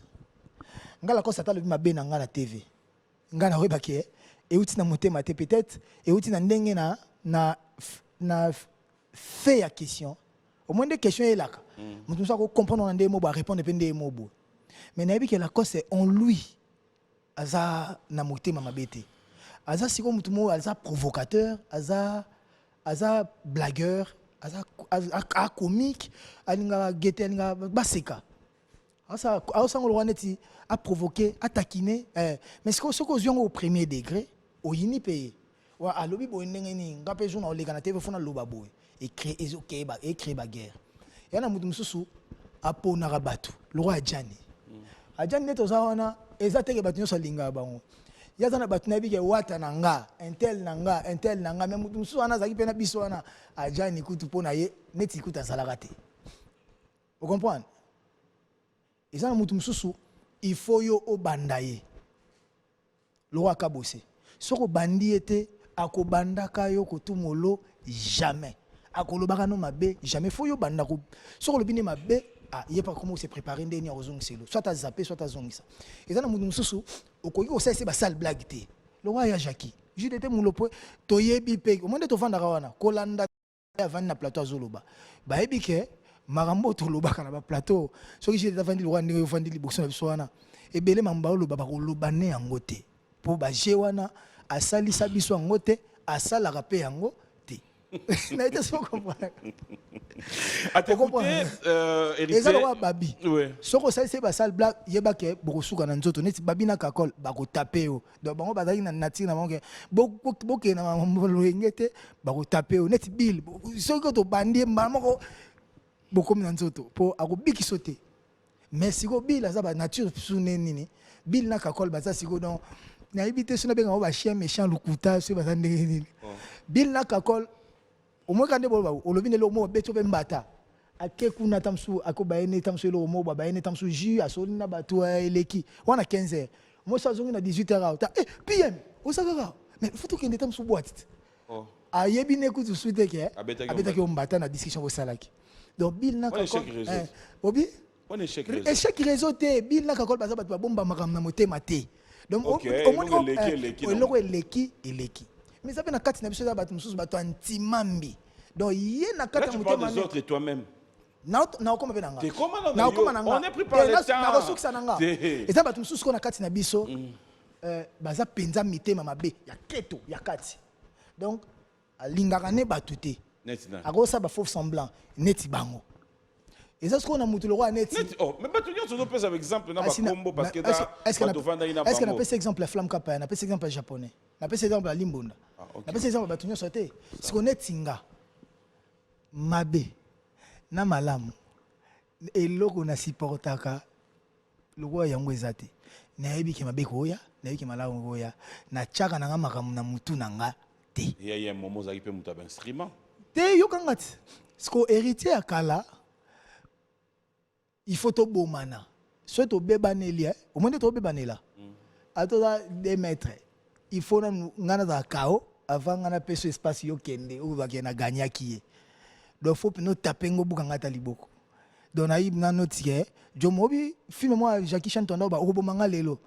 Nga Lacoste ata le mabe na nga la TV. Nga na webake et outi na motema te peut-être et outi na ndenge na fait ya question. Au moins des questions est là. Mutu ça ko comprendre na ndemo ba répondre pe ndemo bo. Mais na que Lacoste c'est en lui. Aza na motema mabete aza siko mutu mo aza provocateur aza blagueur aza comique alinga gete alinga baseka asa ngolo neti a provoquer a taquiner mais ce que au premier degré au yini payé wa alobi bo ndenge ni ngape jour na oleka na TV fona loba boy et créer ba guerre yana mutu mususu apona rabatu le roi Adjani Adjani neto zawana ezateke batu nyonso alinga bango yaza na batu na yebi ke wata na nga intel na nga me mutu mosusu wana azalaki mpe na biso wana Adjani kutu mpo na ye neti kutu azalaka te vous comprendre eza na mutu mosusu il faut yo obanda ye loko akabose soki obandi ye te akobandaka yo kotumolo jamais akolobaka no mabe jamais faut yo banda ko soki olobi ne mabe il n'y a pas comment se préparer ndeni ya ozongisa soit à zapper soit à zongisa et ça na mutu mususu okoki osala ba sale blague te le roi ya Jackie juste était mulopo toyebi pe au monde to vanda wana kolanda ya vanda na plateau azoloba ba yebi ke marambo to lobaka na ba plateau soki j'étais vandi le roi ndenge vandi liboso na biso wana ebele mamba oloba ba koloba ne yango te po ba je wana asali sa biso yango te asala rapé yango te Na été sans comprendre. À t'écouter, Et ça va babi. Oui. Ce que ça c'est basal black yeba ke bokusuka na nzoto neti babi na kakol bako taper o. Donc bango bazali na nature na bango boke na molengete bako taper o neti bill. Ce que to bandi mamo boko na nzoto po akobiki sauter. Mais si go bill za ba nature sune nini bill na kakol baza siko donc na éviter suna benga ba chien méchant lukuta se baza ndenge nini. Bill na kakol au moins quand on le vient le mot beto bembata akeku na tamsu akobaene tamsu le mot babaene tamsu ju asoli na bato eleki wana 15h moi ça zongi na 18h eh PM osaka mais faut que ndeta tamsu boîte ayebi ne ku suite ke abeta ke mbata na discussion au salaki donc Bill na kakol obi on échec réseau te Bill na kakol baza bato bomba makam na motema te donc au moins eleki mais ça fait na kati na biso za bato mususu bato antimambi donc yé na kati na motema des autres et toi-même na comme benanga te comment on est pris par le temps na ressource sananga et ça bato mususu ko na kati na biso baza penza mitema mabe ya keto ya kati donc alingaka ne bato te akosa ba faux semblant neti bango et ça ce qu'on a mutu le roi neti oh mais bato nyonso zo pesa exemple na ba combo parce que bato vanda ina bango est-ce que na pesa exemple flamme kapa na pesa exemple japonais na pesa exemple la limbonda na pesa exemple bato nyonso te ce qu'on est tinga mabe na malamu eloko na supportaka le roi yango ezate na yebi ke mabe koya na yebi ke malamu koya na chaka na ngamakamuna na mutu nanga te il y a un moment za ipe muta instrument te yokangati ce qu'on héritier akala il faut to bomana soit to bebaneli au moins to bebanela atoza 2 mètres il faut ngana za kao avant ngana peso espace yo kende ou ba kena gagner qui donc faut nous taper ngo buka ngata liboko donc na ibna notier jo mobi film moi Jackie Chan tonda ba okobomanga lelo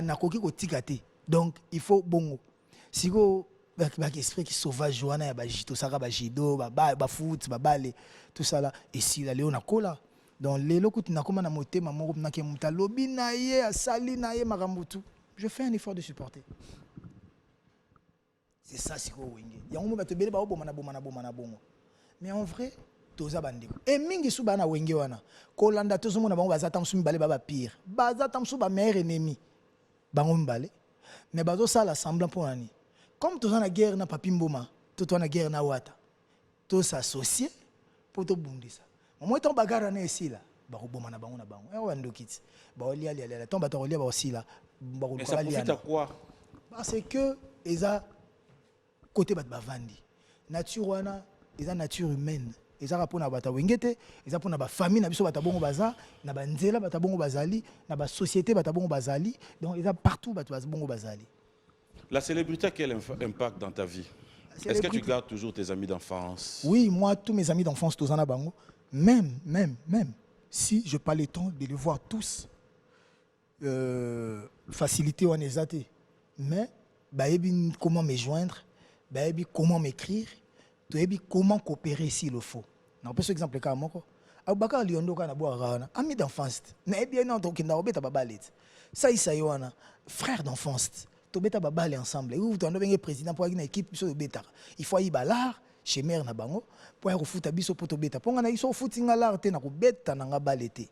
na koki ko tikate donc il faut bongo siko ba esprit qui sauvage wana ya ba jito saka ba jido ba foot ba balle tout ça là et si la léo na kola donc lelo kuti na koma na motema moko na ke muta lobi na ye asali na ye makambutu je fais un effort de supporter c'est ça siko wenge yango ba to bele ba bomana bongo mais en vrai toza bandeko et mingi su bana wenge wana kolanda tozo mona bango bazata msumi bale baba pire bazata msu ba meilleur ennemi bango mbale mais bazo sala semblant pour nani comme toza na guerre na papi mboma to na guerre na wata to s'associer pour to bundisa moi ton bagara na esila ba ko bomana bango na bango e wando kiti ba olia lia ton ba to olia ba osila ba ko ça profite à quoi parce que eza côté bat bavandi nature wana eza nature humaine eza rapona bata wengete eza pona ba famille na biso bata bongo baza na ba nzela bata bongo bazali na ba société bata bongo bazali donc eza partout bata bongo bazali. La célébrité a quel impact dans ta vie? Est-ce que tu gardes toujours tes amis d'enfance? Oui, moi tous mes amis d'enfance tous en a bango même si je pas le temps de les voir tous facilité ou anezate mais baebi comment me joindre baebi comment m'écrire baebi comment coopérer s'il le faut na peut exemple ka moko abaka liondo kana boara ami d'enfance na bien non donc na obeta babalet ça wana frère d'enfance to beta babale ensemble ou to ndo président pour une équipe so beta il faut y balar chez mère na bango pour y futa biso pour to beta ponga na iso futinga lar te na ko beta na nga balete.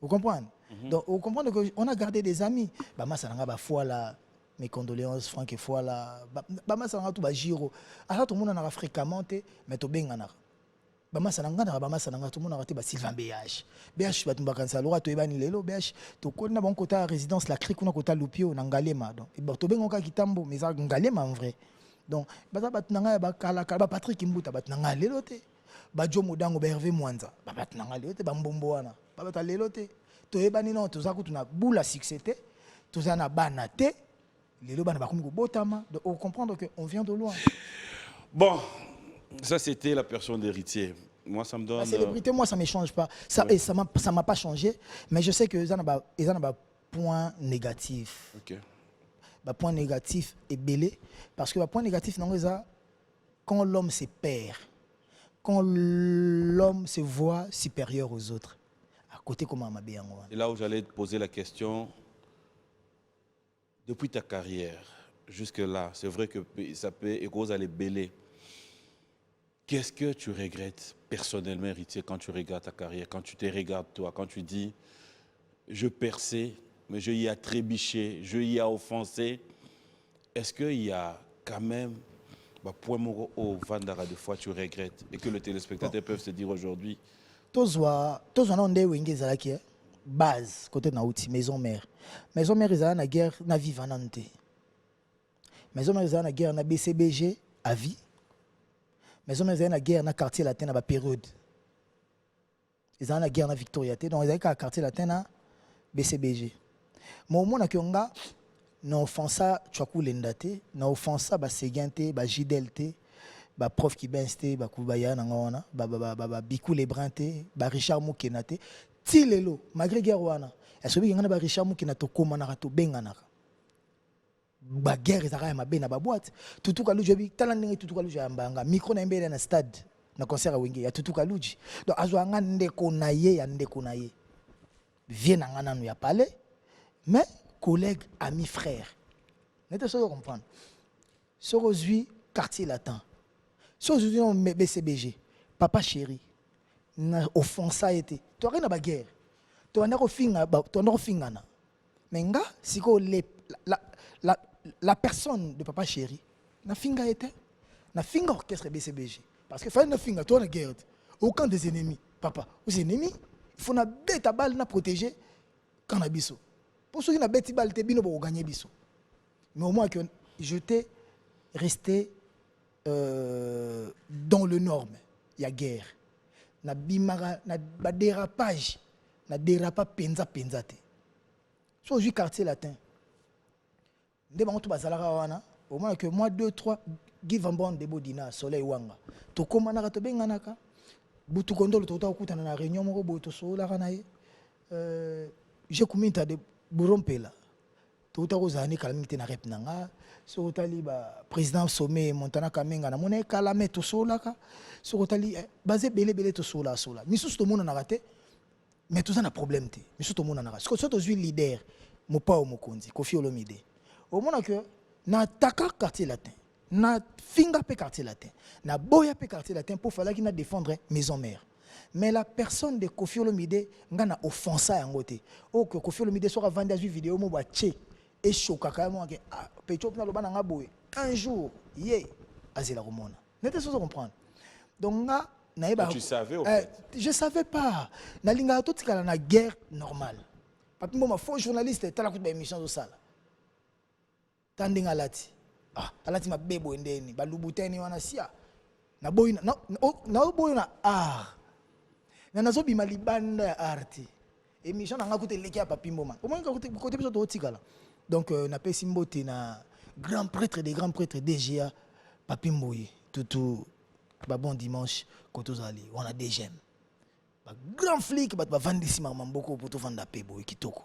Vous comprenez? Donc vous comprenez que on a gardé des amis ba masa nga ba foi là mes condoléances Franck et foi là ba masa nga tout ba giro ala tout monde na fréquemment mais to benga na ba masa nga na ba masa nga tout monde na te ba Sylvain BH ba tumba kansa lora to ebani lelo BH to ko na bon côté résidence la cri kuna côté Lupio na Ngalema donc et to benga ka kitambo mais ça Ngalema en vrai donc baza batnanga ba kala ba Patrick Mbuta batnanga lelo te ba Jomo Dango ba Hervé Mwanza ba batnanga lelo te ba mbombo wana ba bata lelo te to ebani non to za ko tuna bula succès te to za na bana te lelo bana ba komi ko botama donc on comprendre que on vient de loin. Bon, ça c'était la personne d'héritier. Moi ça me donne. La célébrité moi ça me change pas. Ça ouais. Et ça m'a pas changé mais je sais que ça n'a pas point négatif. OK. Bah point négatif est belé parce que point négatif non ça quand l'homme se perd, quand l'homme se voit supérieur aux autres. À côté comment m'a bien. Et là où j'allais te poser la question depuis ta carrière, jusque-là, c'est vrai que ça peut écouter à les bêler. Qu'est-ce que tu regrettes personnellement, héritier, quand tu regardes ta carrière, quand tu te regardes toi, quand tu dis je perçais, mais je y ai trébuché, je y ai offensé. Est-ce qu'il y a quand même point au Vandara de fois tu regrettes et que les téléspectateurs peuvent se dire aujourd'hui? Tozwa nde wenge ezalaki base côté na outi maison mère. Maison mère ezala na guerre na vivanante. Maison mère ezala na guerre na BCBG à vie. Maison mère ezala na guerre na quartier latin na ba période. Ezala na guerre na Victoria te donc ezala ka quartier latin na BCBG. Mo mona kyonga na offensa tchakulenda te, na offensa ba segante, ba jidel te, ba prof qui benste, ba kubaya na ngona, ba biku lebrun te, ba Richard Mukena te. Ti lelo malgré guerre wana, est-ce que ngana ba Richard Mukena to komana to benganaka. Ba guerre ezaka ya mabe na ba boîte. Tutuka luji bi tala ndenge tutuka luji ya mbanga, micro na mbele na stade na concert à wenge ya tutuka luji. Donc azwa ngande ko na ye ya ndeko na ye. Vient na ngana nu ya parler, mais collègues, amis, frères. N'est-ce pas comprendre? Ce aujourd'hui quartier latin. Ce aujourd'hui on BCBG. Papa chéri. Na offensa été. Tu as rien à la guerre. Tu as rien à mais nga si la personne de papa chéri na finga été. Na finga orchestre BCBG. Parce que fallait na finga toi na guerre. Aucun des ennemis. Papa, aux ennemis, il faut na bête à balle na protéger cannabis. Pour ceux qui n'ont pas de balle, ils vont gagner. Mais au moins, je t'ai resté dans le norme. Il y a guerre. Il y a dérapage. Il y a dérapage penza. Soit aujourd'hui, quartier latin. Au moins que moi, 2, 3, give un bon débo dina, soleil wanga. To komana to benganaka. Butu kondolo to ta okuta na réunion moko boto so la kanaye. J'ai commis de Burompela. Tout à l'heure, calamité na rep nanga. Sur le président sommet Montana Kamenga na monnaie calamé tout sola ka. Sur le basé belé tout sola sola. Mais tout le monde a raté. Mais tout ça n'a problème te. Mais tout le monde a raté. Parce que c'est leader. Mon pas au Mokondi. Kofi Olomide. Au moment que na taka quartier latin. Na finga pe quartier latin. Na boya pe quartier latin pour falloir qu'il na défendre maison mère. Mais la personne de Kofi Olomide ngana offensa yango te. O que Kofi Olomide soit vendu des vidéos mo ba tché et choka kama ke pecho na loba nga boye. Un jour, yé azela romona. N'était pas comprendre. Donc nga na eba tu savais au fait. Je savais pas. Na linga tout kala na guerre normale. Parce que moi faux journaliste tala ku ba émission zo sala. Tandinga lati. Alati ma bebo ndeni ba lubuteni wana sia. Na boy na boy na nazo bima libanda ya arti émission nanga kote leki ya papimbo man au moins côté biso to tikala donc na pesi mbote na grand prêtre des grands prêtres DGA papimbo yi tutu ba bon dimanche koto zali on a des gemmes ba grand flic ba vandisi mamboko pour to vanda pebo kitoko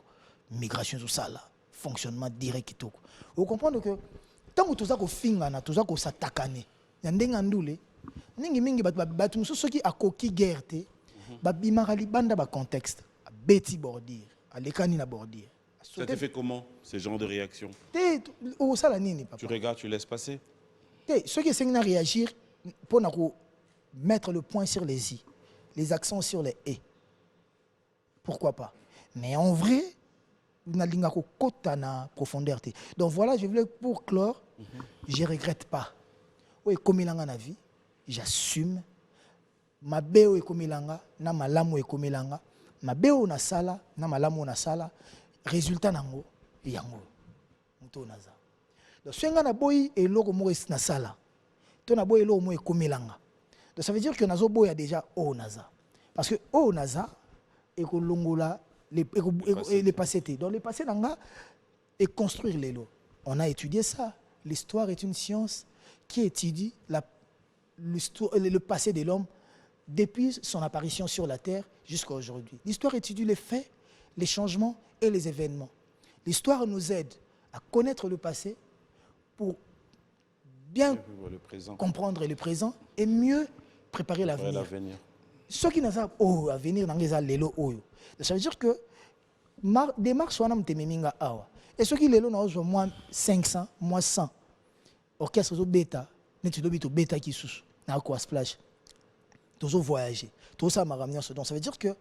migration tout ça là fonctionnement direct kitoko vous comprenez que tant que tout ça ko finga na tout ça ko satakane ya ndenga ndule mingi batu mususu ki akoki guerre te babimaka libanda ba contexte beti bordir alekani na bordir. Ça te fait comment ce genre de réaction? Tu regardes, tu laisses passer. Ceux qui essaient de réagir pour mettre le point sur les i, les accents sur les et. Pourquoi pas? Mais en vrai, na lingako kota na profondeur. Donc voilà, je voulais pour clore, je regrette pas. Oui, comme il a na vie, j'assume. Ma beo ekomilanga na malamu ekomilanga ma beo na sala na malamu na sala résultat nango yango muto naza donc senga na boyi eloko mo na sala to na boyi eloko mo ekomilanga donc ça veut dire que nazo boya déjà o naza parce que o naza ekolongola les passés donc les passés nanga et construire les lots. On a étudié ça. L'histoire est une science qui étudie le passé de l'homme depuis son apparition sur la terre jusqu'à aujourd'hui. L'histoire étudie les faits, les changements et les événements. L'histoire nous aide à connaître le passé pour bien comprendre le présent et mieux préparer l'avenir. Ce qui n'a pas à venir dans les lelo oyo. Ça veut dire que démarche wana mtememinga awa Et ceux qui les l'ont, ont moins 500, moins 100. Orchestre au bêta, net tu bêta qui sous, na quoi splash. Tous voyager, tout ça m'a ramené ce donc ça veut dire que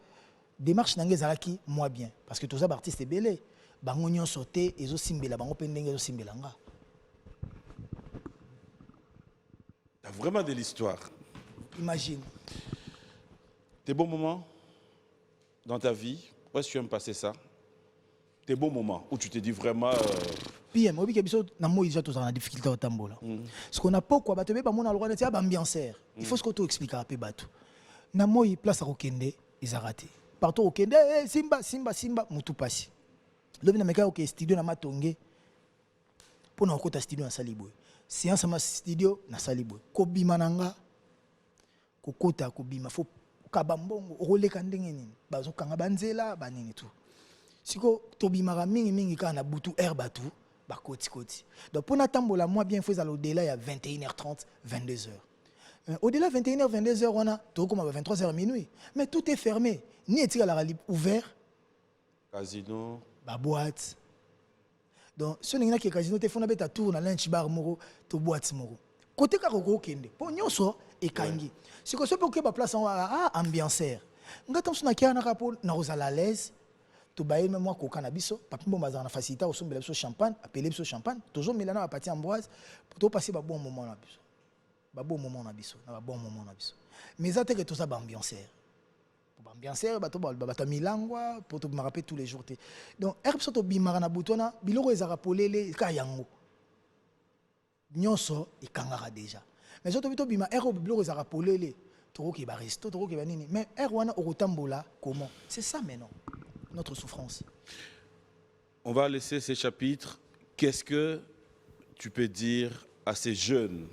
démarche n'angezalaki moi bien parce que tous ça artistes est belé. Bango nyon sauté et zo simbela bango pendenge zo simbelanga. T'as vraiment de l'histoire. Imagine. Tes bons moments dans ta vie, où est-ce que tu aimes passer ça? Tes bons moments où tu te dis vraiment. PM, obi kebiso na moi déjà tous en difficulté au tambola. Ce qu'on a pas quoi bato be ba mona loi na ambianceur. Il faut ce que tu expliques à pe bato. Na moi place à Okende, ils a raté. Partout Okende, Simba mutu pasi. Lobi na meka ok studio na matonge. Pour na okota studio na Saliboy. Séance ma studio na Saliboy. Ko bima nanga. Ko kota ko bima faut kabambongo roleka ndenge nini. Bazo kanga banzela banini tout. Siko to bima mingi kana butu air batu. Koti. Donc pour n'attendre moi bien faut aller au-delà il y a 21h30 22h. Au-delà 21h 22h on a tout comme à 23h minuit mais tout est fermé ni est-il à la ouvert casino ba boîte. Donc ce n'est que casino te fona beta tour na lunch bar moro to boîte moro. Côté ka ko kende. Po nyonso e kangi. Si ko so pe ko ba place en ambianceur. Ngata msuna kia na rapport na rozala à l'aise. To baye même moi coca na biso papi bon bazana facilité au sombela biso champagne appeler biso champagne toujours milana partie Ambroise pour to passer ba bon moment na biso ba bon moment na biso na ba bon moment na biso mais ça te que tout ça ba ambianceur pour ambianceur ba to ba milangwa pour to me rappeler tous les jours donc herbe to bimara na butona biloko ezara polele ka yango nyonso ikangara déjà mais to bito bima herbe biloko ezara polele to ki ba resto to ki ba nini mais herbe wana okotambola comment c'est ça maintenant notre souffrance. On va laisser ces chapitres. Qu'est-ce que tu peux dire à ces jeunes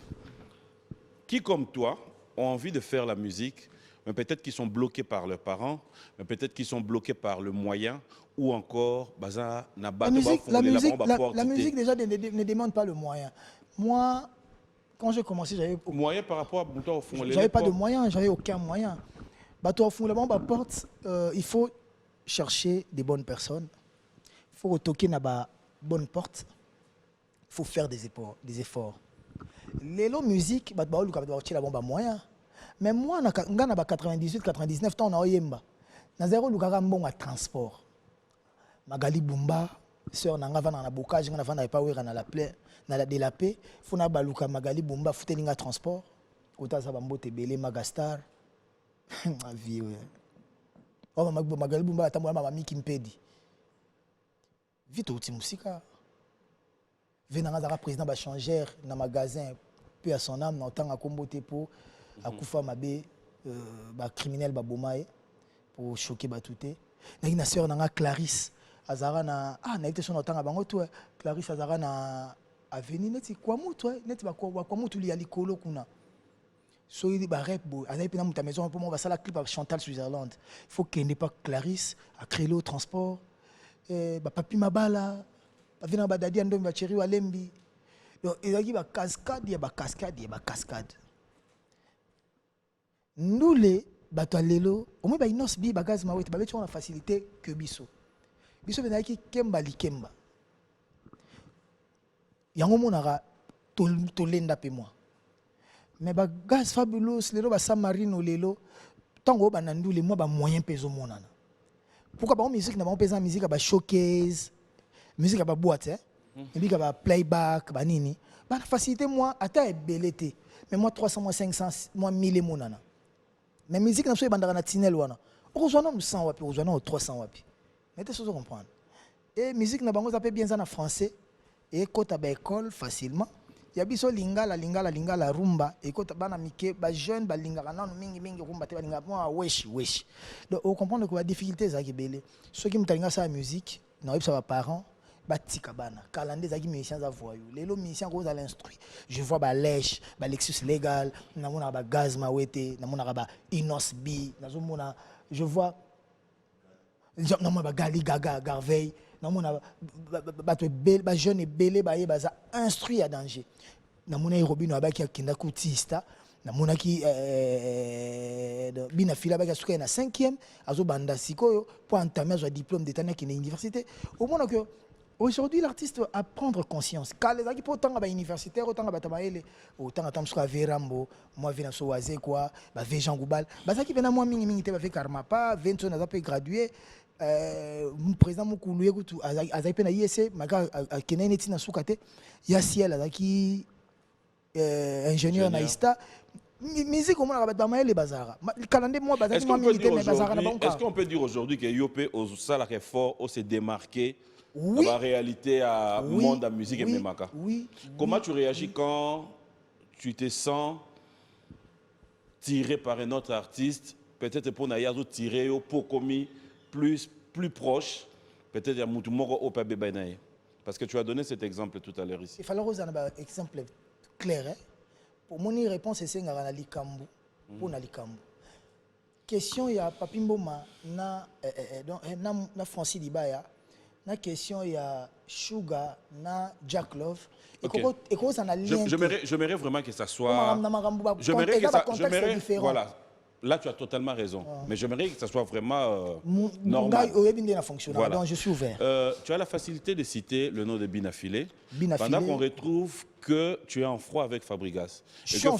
qui, comme toi, ont envie de faire la musique, mais peut-être qu'ils sont bloqués par leurs parents, mais peut-être qu'ils sont bloqués par le moyen, ou encore, la musique déjà ne demande pas le moyen. Moi, quand j'ai commencé, j'avais... Moyen par rapport à toi au fond. J'avais pas de moyen, j'avais aucun moyen. Bateau au fond, là-bas, porte, il faut chercher des bonnes personnes. Il faut retoquer dans la bonne porte. Il faut faire des efforts. Les musique, il faut avoir moyen. Mais moi, en 98, 99 ans, on a eu un zéro bon à transport. Magali Bumba, sœur Nanga va dans la bocage, on a pas dans la plaie, dans la délapé. Faut na baluka Magali Bumba, faut tenir un transport. Kota sa bambo te belé Magastar. Ma vie, ouais. Oh, Magali Bumba attends-moi ma mamie qui me pède. Vite au Timusika. Venanga zara président ba changer dans magasin peu à son âme dans temps à comboter pour à Koufa Mabé ba criminel ba bomae pour choquer ba touté. Na sœur nanga Clarisse azara na na été son temps à bango toi Clarisse azara na avenue neti kwa mutu neti ba kwa mutu li alikolo kuna. So il ba rap bo azali pena muta maison pour moi va ça la clip à Chantal Switzerland. Il faut qu'il n'ait pas Clarisse à créer le transport ba papi mabala avina ba dadi ando ba chéri wa lembi. Donc il y a ba cascade. Nous les bato lelo au moins ba inos bi bagaz ma wete ba betu on a facilité que biso. Biso bena ki kemba likemba. Yango monara to lenda pe moi. Mais ba gaz fabulous lelo ba Samarino lelo tango ba nandule moi ba moyen peso monana. Pourquoi ba musique na ba pesa musique ba showcase musique ba boîte hein. Et puis ba playback ba nini ba facilité moi ata ebelete mais moi 300 moi 500 moi 1000 monana. Mais musique na so bandaka na tinel wana. Ozwana 100 wapi ozwana 300 wapi. Mais tu sais comprendre. Et musique na bango ça peut bien ça en français et kota ba école facilement. Ya biso lingala rumba et kota bana mike ba jeune ba lingala nanu mingi rumba te ba lingala moi wesh. Donc on comprend que la difficulté ça qui belé. Ceux qui mtalinga ça la musique, na yeba ba parents batika bana kalande zaki musiciens za voyou lelo musiciens ko za l'instruit je vois ba lèche ba Lexus légal na mona ba gaz ma wete na mona ba Inos B na zo mona je vois na mona ba Gali Gaga Garveil na mona ba to bel ba jeune et belé ba yeba za instruit à danger na mona Robino ba ki kinda kutista na mona ki bina fila ba ka suka na 5e azo banda sikoyo pour entamer son diplôme d'état na ki na université au mona que Aujourd'hui, l'artiste a prendre conscience. Quand les gens autant à universitaire, autant à Batamaele, autant à Tamsua Verambo, moi Vena Soaze quoi, Jean Goubal, ça qui vient moi mingi te avec Karmapa, Vincent n'a pas gradué, président Moukoulou Goutou, Azaipe na ISC, Maga Kenene Tina Soukate, Yassiel Azaki ingénieur naïsta. Mais c'est comment on va battre les bazars. Est-ce qu'on peut dire aujourd'hui que Yopé au salaire fort, au se démarquer dans la réalité à monde de la musique et Memaka? Comment tu réagis quand tu te sens tiré par un autre artiste, peut-être pour Nayazo tiré au Pokomi plus proche, peut-être à Moutoumoro au Pabé. Parce que tu as donné cet exemple tout à l'heure ici. Il fallait un exemple clair. Pour mon réponse, c'est que Likambu. Pour Likambu. Question, il y a Papimboma, na Francis Dibaya. La question, il y a Sugar, na Jack Love. J'aimerais vraiment que ça soit... J'aimerais que ça soit... Voilà. Là, tu as totalement raison. Mais j'aimerais que ça soit vraiment normal. Voilà. Donc, je suis ouvert. Tu as la facilité de citer le nom de Binafilé. Pendant qu'on retrouve que tu es en froid avec Fabregas. Je suis en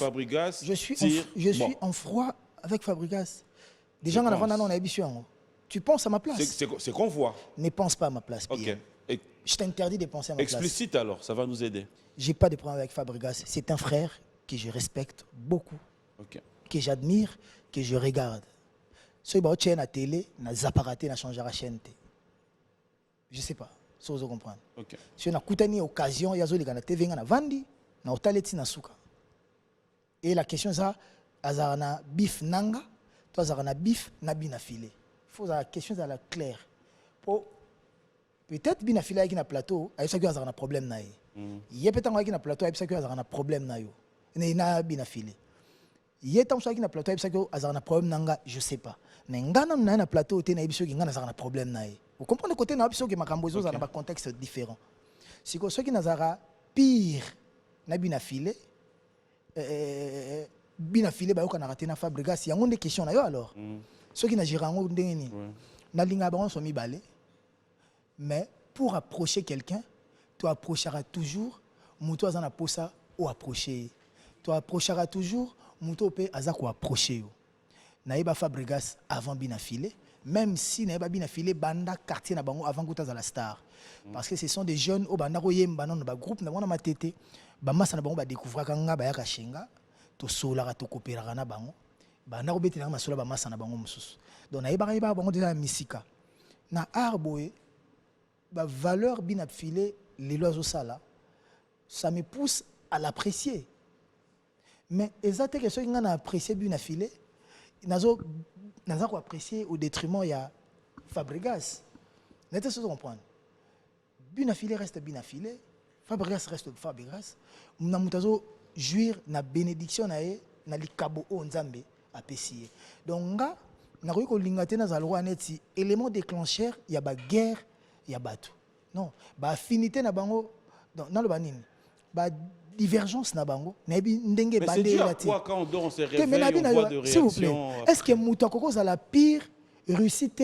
froid avec Fabregas. Des gens en avant, on a émission. Tu penses à ma place? C'est qu'on voit. Ne pense pas à ma place. Ok. Je t'interdis de penser à ma place. Explicite alors, ça va nous aider. J'ai pas de problème avec Fabregas. C'est un frère que je respecte beaucoup, que j'admire, que je regarde. Si tu es à la télé, na zaparaté, na changé la chaîne. Je sais pas. Si vous comprenez. Si on a une occasion, il y a des gens qui ont vendu, na otaleti na souka. Et la question c'est, azarana bif nanga, toi azarana bif na binafilé. Il faut la question est claire. Peut-être binafilé avec un plateau, il y a un problème na. Il y a peut-être un plateau, il y a un problème na yo. Il y a binafilé. Il y a un plateau, il y a un problème nanga, je sais pas. Mais il y a un plateau, il y a un problème na. Vous comprenez le côté na biso que makambozo dans un contexte différent. Si que ceux qui n'azara pire na binafilé, binafilé ba yokana raté na Fabregas, il y a une question na yo alors. Ceux qui n'agirango ndengeni. Na linga ba on so mibale. Mais pour approcher quelqu'un, tu approcheras toujours muto azana posa ou approcher. Tu approcheras toujours muto pe azako approcher. Naïba Fabregas avant binafilé. Même si Naïba binafilé banda quartier na bango avant Gouta la star. Parce que ce sont des jeunes au banda royem banon ba groupe na wana matete. Ba massa na bango ba découvrir kanga ba yaka shenga. To solara to coopérer na bango. Banda ko betela masola ba massa na bango mususu. Donc Naïba bango déjà misika. Na arboé ba valeur binafilé les lois au sala. Ça me pousse à l'apprécier. Mais exactement que ceux qui ont apprécié binafilé, nazo apprécié au détriment il y a Fabregas. N'était-ce pas comprendre. Binafilé reste binafilé, Fabregas reste Fabregas. Nous mutazo jouir na bénédiction na likabo o nzambe apesié. Donc nga na ko lingate na zalwa neti élément déclencheur il y a ba guerre, il y a bateau. Non, ba affinité na bango dans le banine. Ba divergence na bango nabi ndenge bandé là. Mais c'est quoi quand on dort on se réveille on voit de réaction. S'il vous plaît. Est-ce que Moutako a la pire réussite?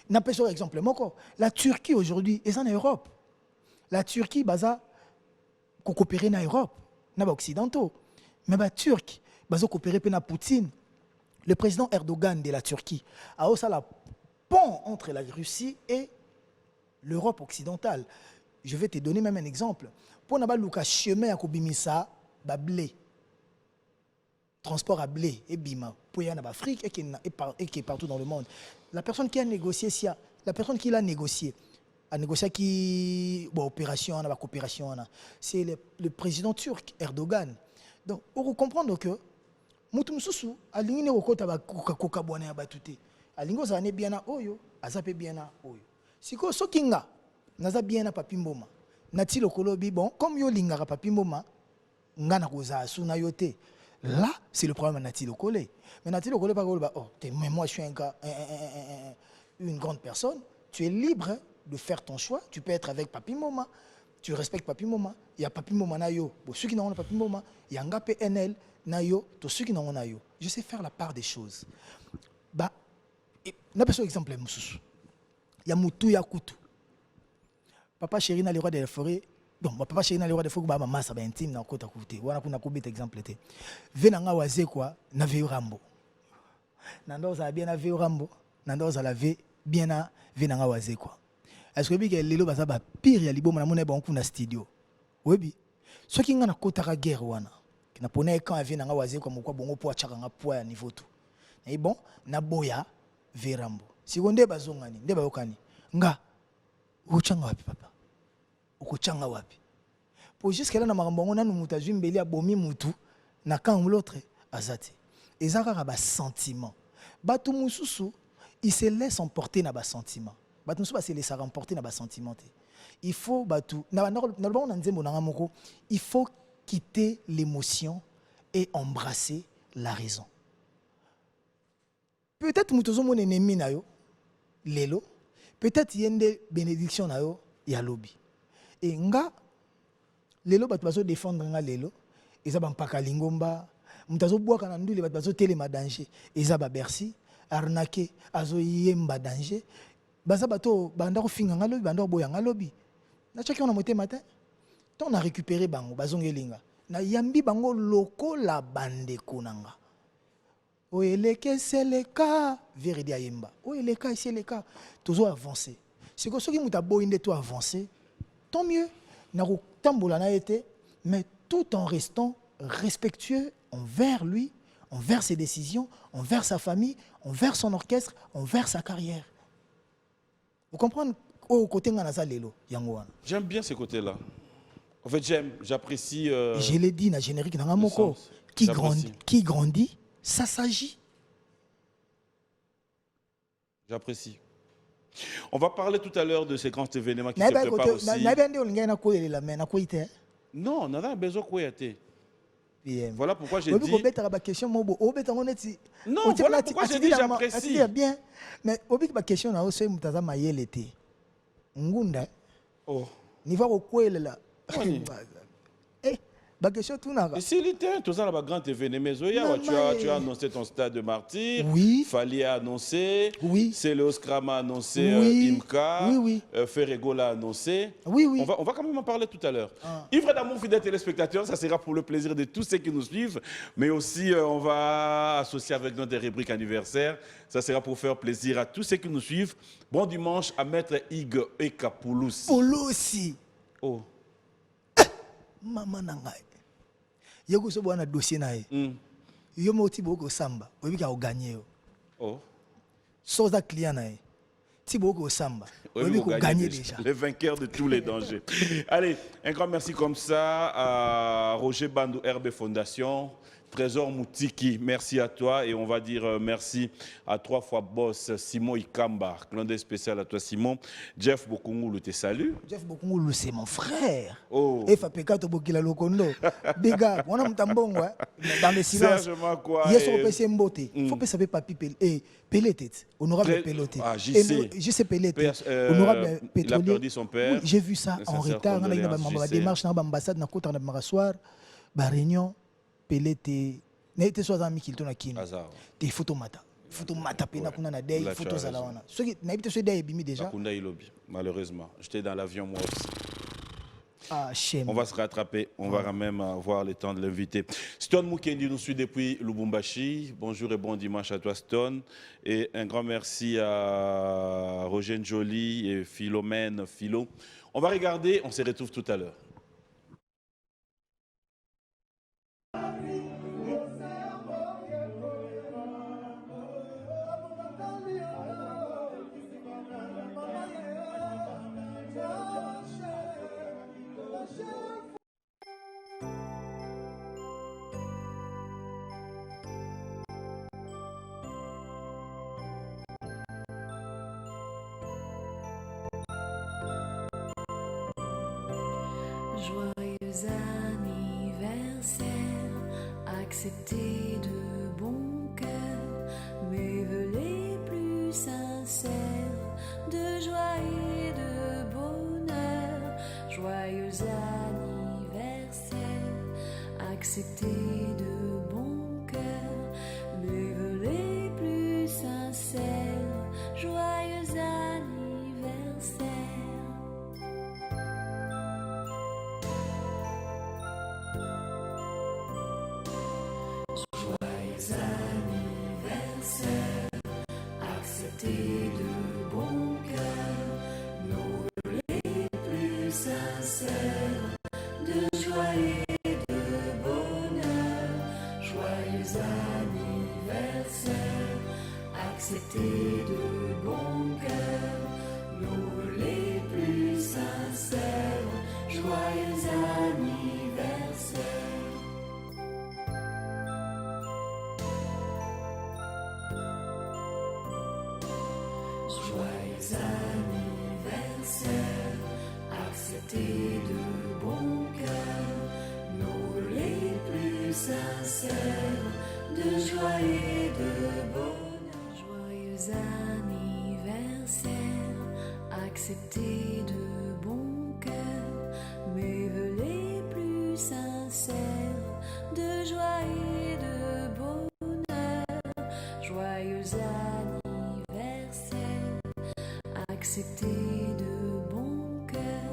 N'a pas par exemple moko la Turquie aujourd'hui est en Europe. La Turquie baza ko coopérer na Europe, na ba occidentaux. Mais ba Turc baza coopérer pe na Poutine. Le président Erdogan de la Turquie a aussi la pont entre la Russie et l'Europe occidentale. Je vais te donner même un exemple. Pour n'avoir le chemin à Kobimisa, blé, transport à blé et bima, pour y aller en Afrique et qui est partout dans le monde. La personne qui a négocié, la personne qui l'a négocié, a négocié qui opération, coopération, c'est le président turc Erdogan. Donc, on comprend que Moutoumsousou, à l'ingénie au côté de Kokabouane à Batouté, à l'ingénie ça n'est bien à Oyo, à Zapé bien à Oyo. Si ko sokinga, naza bien à Papimboma. Nati lokolobi bon comme yo lingara Papimboma, ngana koza suna yote. Là, c'est le problème Nati lokolé. Mais Nati lokolé pas ba oh, mais moi je suis un gars une grande personne, tu es libre de faire ton choix, tu peux être avec Papimboma, tu respectes Papimboma, il y a Papimboma na yo, bon ceux qui n'ont pas Papimboma, il y a un gars PNL na yo, tous ceux qui n'ont pas yo. Je sais faire la part des choses. Bah n'a pas exemple mususu. Il y a Moutou ya Koutou. papa chéri na le roi de la forêt. Donc papa chéri na le roi de la forêt ba mama ça ba intime na kota côté. Wana kuna ko bit exemple té. Venanga waze quoi na veyo rambo. Nando za bien na veyo rambo, nando za la ve bien na venanga waze quoi. Est-ce que bike lelo baza ba pire ya liboma na mona ba kuna studio. Webi. Soki nga na kota ka guerre wana. Kina pona quand venanga waze quoi moko bongo po achaka nga po ya niveau tout. Et bon, na boya verambo. Si onde bazongani, nde bayokani. Nga uchanga wapi papa? Ukuchanga wapi? Pour jusqu'à là na makambo na muta jumbeli abomi mutu na quand l'autre azati. Ezaka ba sentiment. Batu mususu, il se laisse emporter na ba sentiment. Batu mususu ba se laisse emporter na ba sentiment. Il faut batu na nzembo na moko, il faut quitter l'émotion et embrasser la raison. Peut-être mutozo mon ennemi na yo lelo, peut-être yende bénédiction na yo ya lobi. Et nga lelo batu bazo défendre nga lelo, eza ba mpaka lingomba, mutazo boaka na ndule batu bazo telema danger, eza ba Bercy, arnaquer azo yemba danger, baza bato banda ko finga nga lobi, banda boya nga lobi. Na chaki on a moté matin, ton a récupéré bango bazongelinga. Na yambi bango loko la bande konanga. Oeleke c'est le cas, vérité ayemba. Oeleka c'est le cas, toujours avancer. C'est que ceux qui m'ont boindé tout avancer, tant mieux. Na tambola na été, mais tout en restant respectueux envers lui, envers ses décisions, envers sa famille, envers son orchestre, envers sa carrière. Vous comprenez au côté ngana lelo yangoana. J'aime bien ce côté-là. En fait, j'apprécie. Je l'ai dit na générique dans moko qui grandit. Ça s'agit. J'apprécie. On va parler tout à l'heure de ces grands événements qui se préparent aussi. Non, on a besoin de voilà pourquoi j'ai dit... Non, voilà pourquoi j'ai dit j'apprécie. Mais la question c'est oh. Et si l'était tout ça, grand événement, tu as annoncé ton stade de martyr. Oui. Fali a annoncé. Oui. Célos Krama a annoncé. Oui. Imka. Oui. Ferrego l'a annoncé. Oui, oui. On va quand même en parler tout à l'heure. Ivre d'amour, fidèles téléspectateurs, ça sera pour le plaisir de tous ceux qui nous suivent. Mais aussi, on va associer avec notre rubrique anniversaire. Ça sera pour faire plaisir à tous ceux qui nous suivent. Bon dimanche à Maître Ig Eka Pouloussi. Pouloussi. Oh. Maman nangai. Yoko so bwana dossier nae. Yo moti boko samba, obika o gagner. Oh. Soza client nae. Ti boko samba, obika o gagner déjà. Le vainqueur de tous les dangers. Allez, un grand merci comme ça à Roger Bandou RB Fondation. Trésor Moutiki, merci à toi et on va dire merci à 3 fois boss Simon Ikamba. Clin d'œil spécial à toi Simon. Jeff Bokungoulou te salue. Jeff Bokungoulou c'est mon frère. Oh. Et Fapeka to Bokila Lokondo. Big up. On a mtambongo dans le silence. Serge Makwa. Yes on peut s'emboter. Faut pas savoir papi et Pelletet, honorable Pelletet. Ah, je sais Pelletet. Honorable pétrolier. Il a perdu son père. Oui, j'ai vu ça en retard. On a eu une démarche dans l'ambassade na kota na Marasoir. Ba réunion Pelletet. N'était soit ami qu'il tourne à Kino. Des photos mata pena kuna na day photos à la wana. Ce qui n'habite ce day bimi déjà. Malheureusement, j'étais dans l'avion moi aussi. Ah, shame. On va se rattraper, on va quand même avoir le temps de l'inviter. Stone Mukendi nous suit depuis Lubumbashi. Bonjour et bon dimanche à toi Stone. Et un grand merci à Roger Joly et Philomène Philo. On va regarder, on se retrouve tout à l'heure. Joyeux anniversaire, accepté de bon cœur, mes vœux les plus sincères, de joie et de bonheur. Joyeux anniversaire, accepté de bon cœur, mes vœux les plus sincères, joyeux anniversaire. accepter de bon cœur nos les plus sincères de joie et de bonheur. Joyeux anniversaire, accepter de bon cœur nos les plus sincères. Joyeux anniversaire. Joyeux anniversaire, acceptez de bon cœur nos les plus sincères de joie et de bonheur. Joyeux anniversaire, acceptez de bon cœur mes vœux les plus sincères de joie et de bonheur. Joyeux anniversaire, acceptez de bon cœur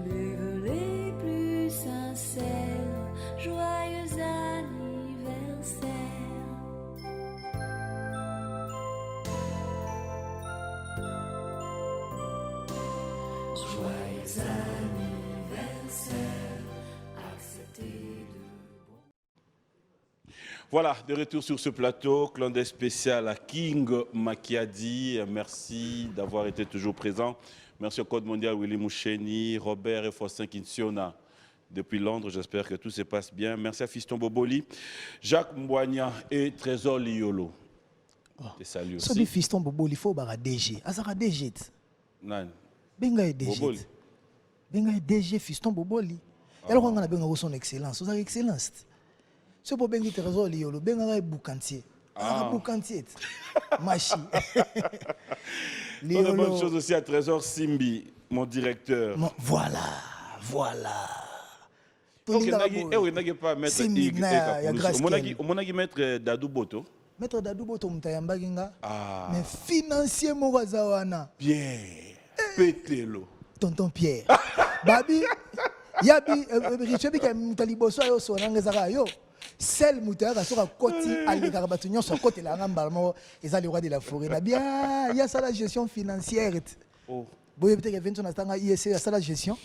mes vœux les plus sincères. Joyeux anniversaire. Joyeux anniversaire, acceptez de bon. Voilà, de retour sur ce plateau, clin d'œil spécial à King Makiadi. Merci d'avoir été toujours présent. Merci au Code mondial Willy Moucheni, Robert et Faustin Kinsiona depuis Londres. J'espère que tout se passe bien. Merci à Fiston Boboli, Jacques Mbouania et Trésor Liolo. Et salut aussi. Sobi Fiston Boboli, il faut que DG. Azara DG. Nan. Benga DG. Boboli. Benga DG Fiston Boboli. Alors on a benga son excellence. Vous avez excellence. C'est pour benga Trésor Liolo. Benga boucantier. Ah, boucantier. Machi. La bonne chose aussi à Trésor Simbi, mon directeur. Voilà. On n'a pas mettre on a mettre Dadou Boto. Maître Dadou Boto mutayamba ginga. Mais financier morazawana. Bien. Pételo. Tonton Pierre. Babi yabi richebi ka mutaliboso yo sonangezaka yo. Celle mutaya soka koti alekaka bato nyonso côté la ngamba mo eza le roi de la forêt. Na bien il y a ça la gestion financière. Oh. Boye peut-être que na tanga ISC ya ça la gestion.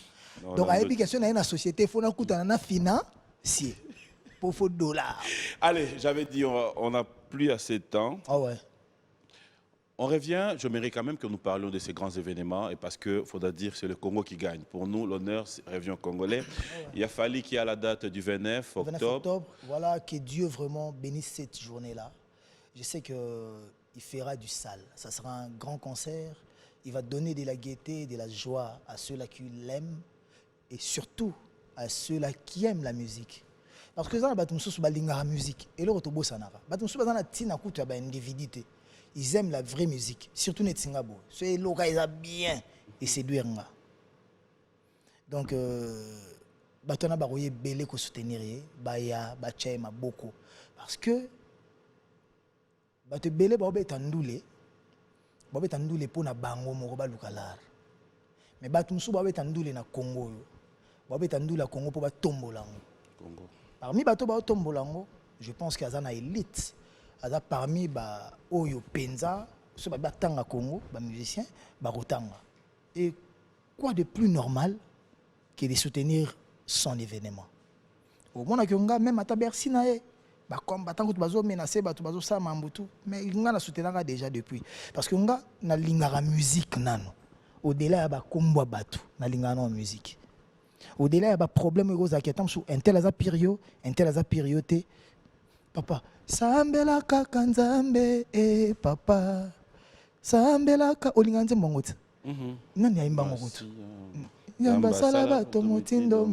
Donc à l'éducation na une société faut na kutana na financier. Pour faux dollars. Allez, j'avais dit on n'a plus assez de temps. Ah ouais. On revient, je mérite quand même que nous parlions de ces grands événements, et parce qu'il faudra dire que c'est le Congo qui gagne. Pour nous, l'honneur revient aux Congolais. Il a fallu qu'il y ait la date du 29 octobre. 29 octobre, voilà, que Dieu vraiment bénisse cette journée-là. Je sais qu'il fera du sale. Ça sera un grand concert. Il va donner de la gaieté, de la joie à ceux-là qui l'aiment, et surtout à ceux-là qui aiment la musique. Parce que ça, la musique. Et le retour, ça n'a pas. Ils aiment la vraie musique, surtout les Tsingabo. C'est là bien et séduire. Donc, batona baroye belé ko soutenir baya bachema beaucoup parce que bato belé ba betandoule pour na bango moko ba lukalar. Mais bato musu ba betandoule na Congo yo. Ba betandoule Congo pour ba tombolango. Congo. Parmi bato ba tombolango, je pense qu'il y a une élite. Parmi ba oyo penza so ba tanga Congo ba musicien ba rotanga. Et quoi de plus normal que de soutenir son événement. Au moment que même à Bercy na e ba combattant ko bazo menacer ba to bazo sa mambutu mais nga na soutenanga déjà depuis parce que nga na lingara musique nano au-delà ya ba kombo batu na lingana musique au-delà ya ba problème ko za ketam sur un tel aza période papa sambela kaka nzambe papa sambela ka olinganze mbongoti nani aimba ngokutu yamba sala bato motindo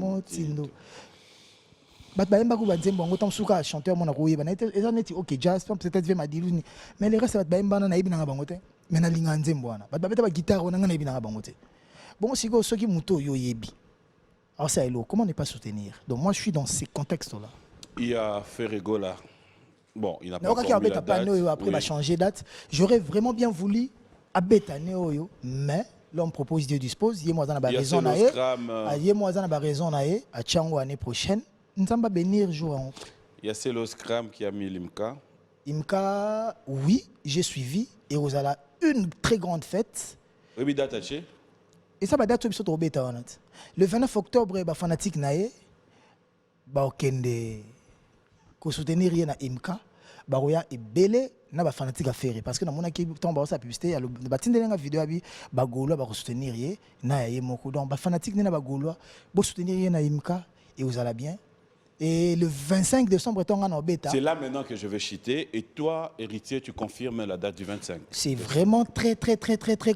bat baimba ku banzembo ngo tam suka chanteur mona ko yeba na eza neti OK jazz peut-être ve madiluni mais les reste bat baimba na yebina bangote mais na linganze mbwana bat babeta ba guitare ona na yebina bangote bon siko soki muto yo yebi alors ça elo comment ne pas soutenir donc moi je suis dans ces contextes là. Il a fait rigoler. Bon, il n'a pas formé la date. Après, va changer date. J'aurais vraiment bien voulu abétaner Oyo, mais l'homme propose, Dieu dispose. Il y a moi dans la raison naé. Il y a moi dans la raison naé. À Tchango l'année prochaine, nous allons pas bénir jour en. Il y a Célo Scram qui a mis l'IMCA. IMCA, oui, j'ai suivi. et vous avez une très grande fête. Oui, d'attaché. Et ça va date au bêta. Le 29 octobre, les fanatiques naé, ko soutenir na imka, baroya et belé na ba fanatique à faire parce que na mona ki tomba sa publicité ya ba tindele nga vidéo abi ba golo ba soutenir ye na ye moko donc ba fanatique na ba golo bo soutenir ye na imka et vous allez bien. Et le 25 décembre, c'est là maintenant que je vais chiter. Et toi, héritier, tu confirmes la date du 25. C'est vraiment très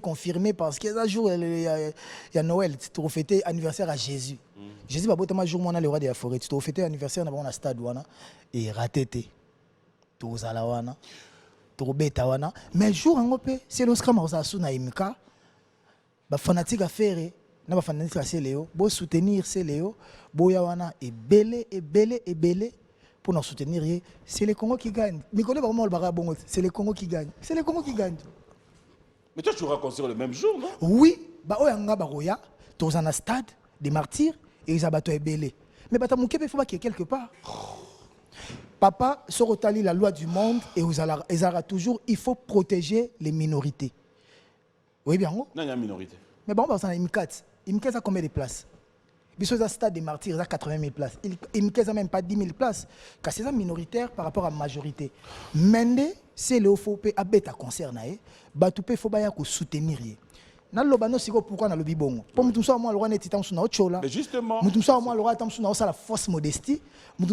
confirmé parce qu'il y a un jour, il y a Noël, tu as fêté l'anniversaire à Jésus. Jésus, un jour, on a le roi de la forêt. Tu as fêté l'anniversaire dans le stade et raté. Tu as la mais le jour, c'est le scrum à Imka. Les fanatiques à faire. Na ba fanatique à Léo, bo soutenir c'est Léo, boya wana et belé pour nous soutenir, c'est le Congo qui gagne. Nicolas vraiment le barabongo, c'est le Congo qui gagne. C'est le Congo qui gagne. Mais toi tu auras construit le même jour, non? Oui, ba oyanga baroya, tous en stade des martyrs et ils abattent belé. Mais bata mon il faut pas qu'il y ait quelque part. Papa sorotali la loi du monde et vous allez toujours il faut protéger les minorités. Oui bien. Non, il y a une minorité. Mais bon, on a Imkat. Imkat a combien de places? Bisous à stade des martyrs, il a 80 000 places. Imkat n'a même pas 10 000 places. Car c'est minoritaire par rapport à la majorité. Mende, c'est le faux à bêta concerne. Batoupé faut pas soutenir. Dans le bano, c'est pourquoi on a le bibon. Pour nous, moi, le roi n'est pas en train Mais justement. Nous, moi, le roi est en train la fausse modestie. Nous,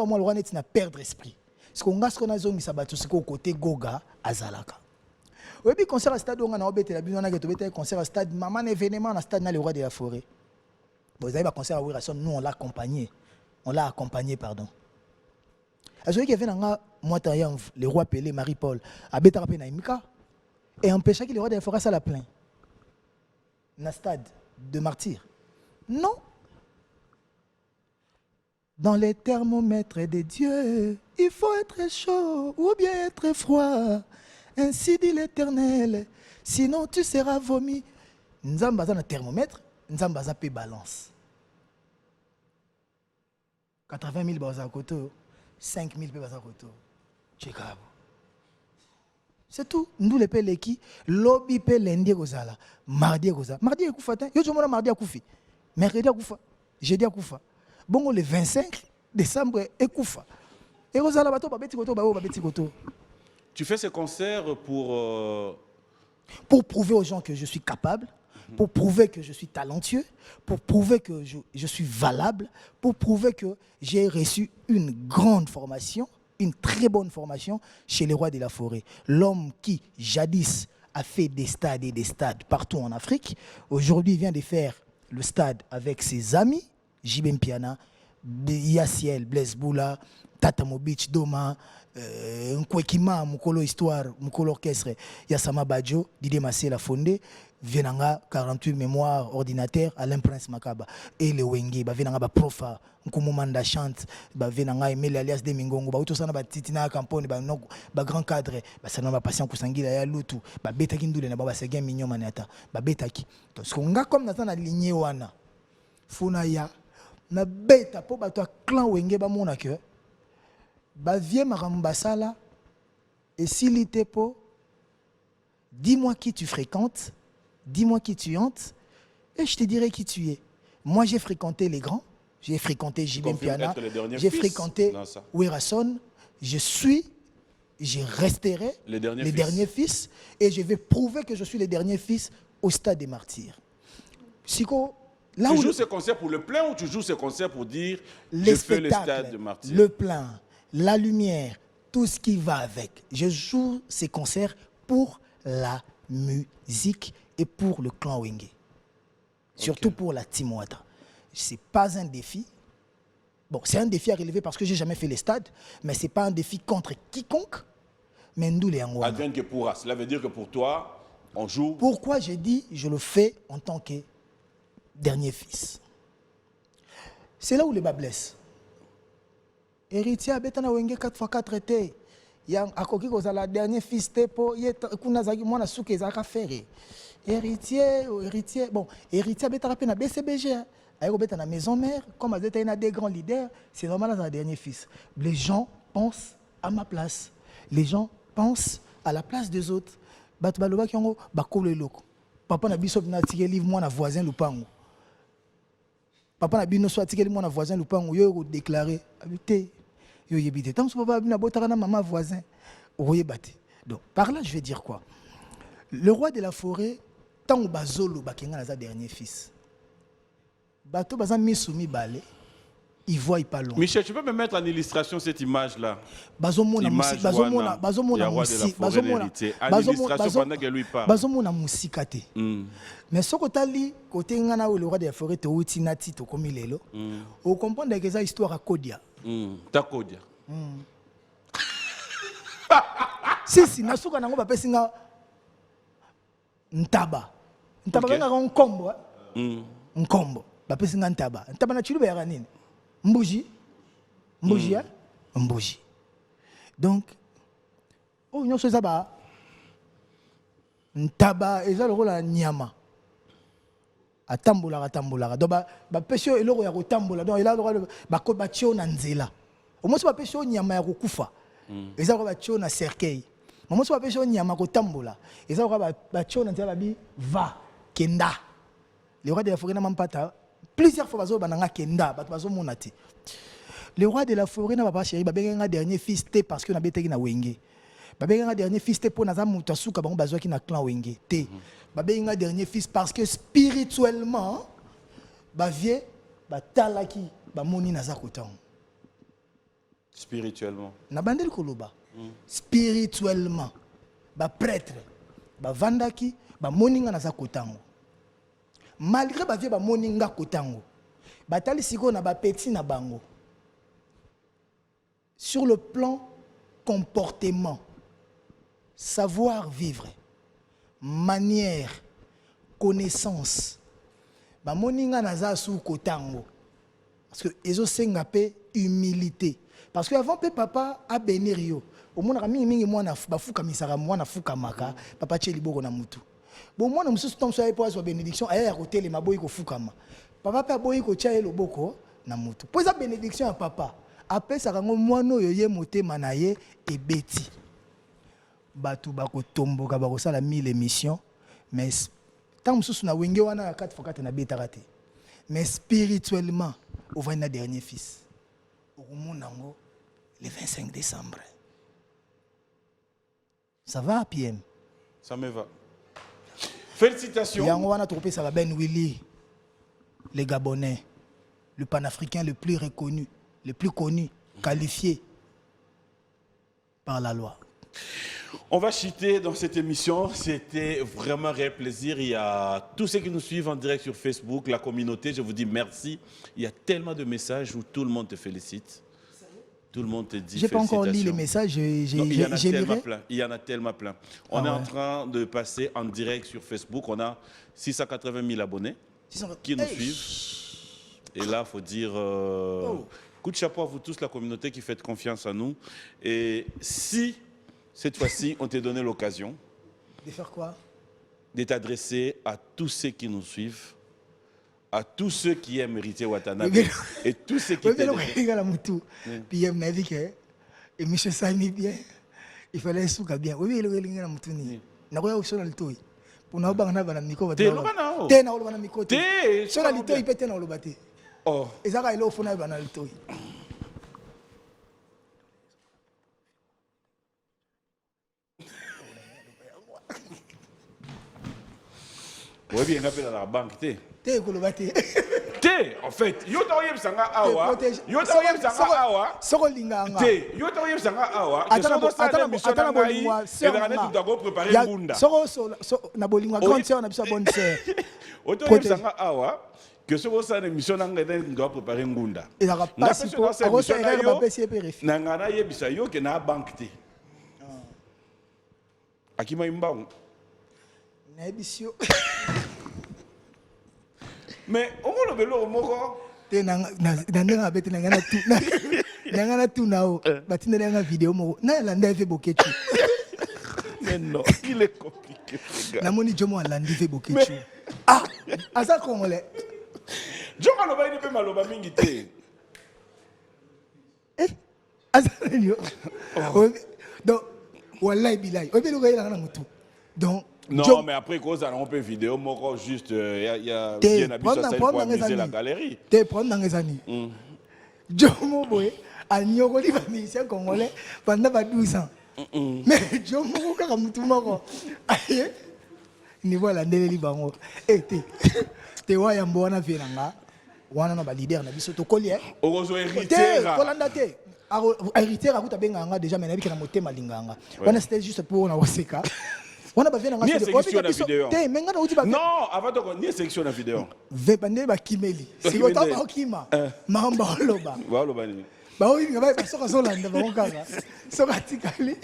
moi, le roi n'est pas perdre esprit. Ce qu'on a, c'est qu'au côté Goga, Azalaka. Oui, puis concert à stade, on a un concert à stade, maman événement à stade dans le roi de la forêt. Vous avez un concert à Wirasson, nous on l'a accompagné. Pardon. À celui qui avait un le roi Pelé, Marie-Paul, à Betarapé Naïmika, et empêcha que le roi de la forêt ça la plaint. Dans le stade de martyrs. Non. Dans les thermomètres de Dieu, il faut être chaud ou bien être froid. Ainsi dit l'Éternel, sinon tu seras vomi. Nzamba za na thermomètre, nzamba za pe balance. 80 000 baza koto, 5 000 pe baza koto. Chekabo. C'est tout. Nous les pele qui, lobby pe lundi kozala, mardi kozala. Mardi ekufa ta, yo jomona mardi akufi. Mercredi akufa, jeudi akufa. Bongo le 25 décembre ekufa. Et kozala bato ba beti koto. Tu fais ces concerts pour prouver aux gens que je suis capable, pour prouver que je suis talentueux, pour prouver que je suis valable, pour prouver que j'ai reçu une grande formation, une très bonne formation chez les rois de la forêt. L'homme qui, jadis, a fait des stades et des stades partout en Afrique, aujourd'hui vient de faire le stade avec ses amis, Jibem Piana, Yassiel, Blaise Boula, Tata Mobich, Doma, Nkwekima, Mukolo Histoire, Mukolo Orchestre, Yassama Badjo, Didier Massé la fondé, Venanga, 48 mémoires, ordinateur, Alain Prince Makaba, et le Wenge, Venanga Profa, Nkumumanda chante, Venanga Emile alias Demingongo, Bautosana Titina Campone, Grand cadre, Sanama Patient Kousangila, Yalutu, Beta Kindule, Nabasegen Mignon Manata, Betaki. Donc, ce qu'on a comme Nathan a ligné Wana, Funaya, na beta po bato clan Wenge ba mona que ba vie marambasala et s'il te po dis-moi qui tu fréquentes, dis-moi qui tu hantes et je te dirai qui tu es. Moi j'ai fréquenté les grands, j'ai fréquenté Jibem Piana, j'ai fréquenté Wirasson, je resterai les derniers fils et je vais prouver que je suis les derniers fils au stade des martyrs. Psycho. Là tu joues ces concerts pour le plein ou tu joues ces concerts pour dire je fais le stade de martyrs? Le plein, la lumière, tout ce qui va avec. Je joue ces concerts pour la musique et pour le clan Wenge. Surtout pour la Timouata. Ce n'est pas un défi. Bon, c'est un défi à relever parce que je n'ai jamais fait les stades, mais ce n'est pas un défi contre quiconque. Mais nous les Angouana. Advienne que pourra. Cela veut dire que pour toi, on joue. Pourquoi j'ai dit je le fais en tant que dernier fils. C'est là où le bas blesse. Héritier abetana wenge 4x4 était. Ya akoki kozala dernier fils tepo kuna zaki mwana suke zaka faire. Héritier bon, héritier abetana pe na BCBG. Ayeko beta na maison mère comme azeta ina des grands leaders, c'est normal dans dernier fils. Les gens pensent à ma place. Les gens pensent à la place des autres. bato balobaki yango bakolo eloko papa na biso na tikeli mwana voisin lupango papa na bino so atikeli mwana voisin lupango yo ko déclarer habité yo yebite tant que papa na botaka na maman voisin oyeba te. Donc par là je vais dire quoi? Le roi de la forêt tant bazolo bakenga na za dernier fils bato baza misumi balé. Il voit pas long. Michel, tu peux me mettre en illustration cette image-là? Bazomona musika te. Mais ce que tali côté ngana le roi de la forêt te uti nati to komi lelo. O comprendre que ça histoire à Kodia. Ta Kodia. Si nasuka nango ba pesinga ntaba. Ntaba nga nkombo. Nkombo. Ba pesinga ntaba. Ntaba na chiluba ya nini? Mbouji. Mbouji, hein? Mbouji. Donc, oh, non, c'est ça, bah. Ntaba, et ça, le rôle à Nyama. A tambola. Donc, bah, pêche, et le rôle à tambola. Donc, il a le rôle, bah, ko batio nanzela. Au moins, c'est pas pêche, Nyama, ya kufa. Et ça, le rôle batio na cercueil. Au moins, c'est pas pêche, Nyama, ko tambola. Et ça, le rôle batio nanzela, va, kenda. Le roi de la forêt n'a même pas ta. Plusieurs fois, le roi de la forêt n'a pas chéri, un dernier fils parce que n'a pas na wenge. Un dernier fils pour naza mutasuka bango bazwa ki na clan wenge. Té. Un dernier fils parce que spirituellement, ba vie ba talaki ba moni naza kotan. Spirituellement. Na bandel koloba. Spirituellement, ba prêtre, ba vandaki, ba moni naza kotan. Malgré ba vie ba moninga kotango batali siko na ba petit na bango sur le plan comportement, savoir vivre, manière, connaissance ba moninga naza sou kotango parce que ezo senga pe humilité parce que avant pe papa a bénir yo au mona mingi mwana bafuka misara mwana fuka maka papa tcheli boko na mutu. Bon, moi, je suis tombé sur la bénédiction. Et à côté, les maboy ko fukama. Papa pa boy ko tia le boko na mutu. Pour la bénédiction à papa. Après ça, rango moi no yoye moté manaye et beti. Batu bako tombo ka bako sala 1000 émissions. Mais tant que na wenge wana 4x4 na beta raté. Mais spirituellement, on va na dernier fils. Au monango le 25 décembre. Ça va, PM? Ça me va. Félicitations. Yango wana tropé ça va Ben Willy, les Gabonais, le panafricain le plus reconnu, le plus connu, qualifié par la loi. On va chuter dans cette émission. C'était vraiment un réel plaisir. Il y a tous ceux qui nous suivent en direct sur Facebook, la communauté. Je vous dis merci. Il y a tellement de messages où tout le monde te félicite. Tout le monde te dit j'ai pas encore lu les messages, il y en a tellement plein. On est en train de passer en direct sur Facebook. On a 680 000 abonnés qui nous suivent. Et là, il faut dire coup de chapeau à vous tous, la communauté qui fait confiance à nous. Et si, cette fois-ci, on t'a donné l'occasion de faire quoi? De t'adresser à tous ceux qui nous suivent, à tous ceux qui aiment Héritier Watanabe et tous ceux qui t'aiment. Puis il m'a dit que et monsieur Sani bien, il fallait souka bien. Oui, il y a un mutuni. Na quoi au le toy. Pour na bana bana miko. Te na olo bana miko. Te. Sur le toy peut na olo bate. Oh. Et ça il faut na bana le toy. Oui, bien appelé à la banque. Té kolobate. Té, en fait, yo ta oyem sanga awa. Yo ta oyem sanga awa. Soko linganga. Té, yo ta oyem sanga awa. Atana bolingwa. Et la année tu dois préparer ngunda. Soko na bolingwa grande sœur na bisa bonne sœur. Oto oyem sanga awa. Que ce soit une émission doit préparer ngunda. Et la passe pour arosa erreur ba pesi pe refi. Nangana yebisa yo ke na banque té. Akima imbangu. Na ebisio. Mais on va le faire moko. Te nanga bete nanga tu nao. Batina nanga vidéo moko. Na landa fait boketu. Mais non, il est compliqué. Na moni jomo landa fait boketu. Ah, asa congolais. Jomo loba ni pe maloba mingi te. Asa yo. Donc wallahi billahi. Obe lo gayela na mutu. Donc, non, mais après, cause on peut vidéo, moi, juste, il y a bien habitué à ça pour amuser la galerie. T'es prendre dans les années. Jomo Boy, à Nyogoli, va musicien congolais pendant 12 ans. Mais Jomo, quand on tout mort, niveau la ndele libango. Eh, t'es ouais, un bon avis, wana na ba leader na biso to collier. Ozo héritier. Kolanda te. Héritier akuta benganga déjà mais na bikana motema linganga. Wana c'était juste pour na waseka. On a pas ni section na vidéo. Non, avant de ni section na vidéo. Ve bande ba kimeli. Si ko ta ba kima. Mamba loba. Ba loba ni. Ba oui ngaba ba soka solanda ba ngaka. Soka tikali.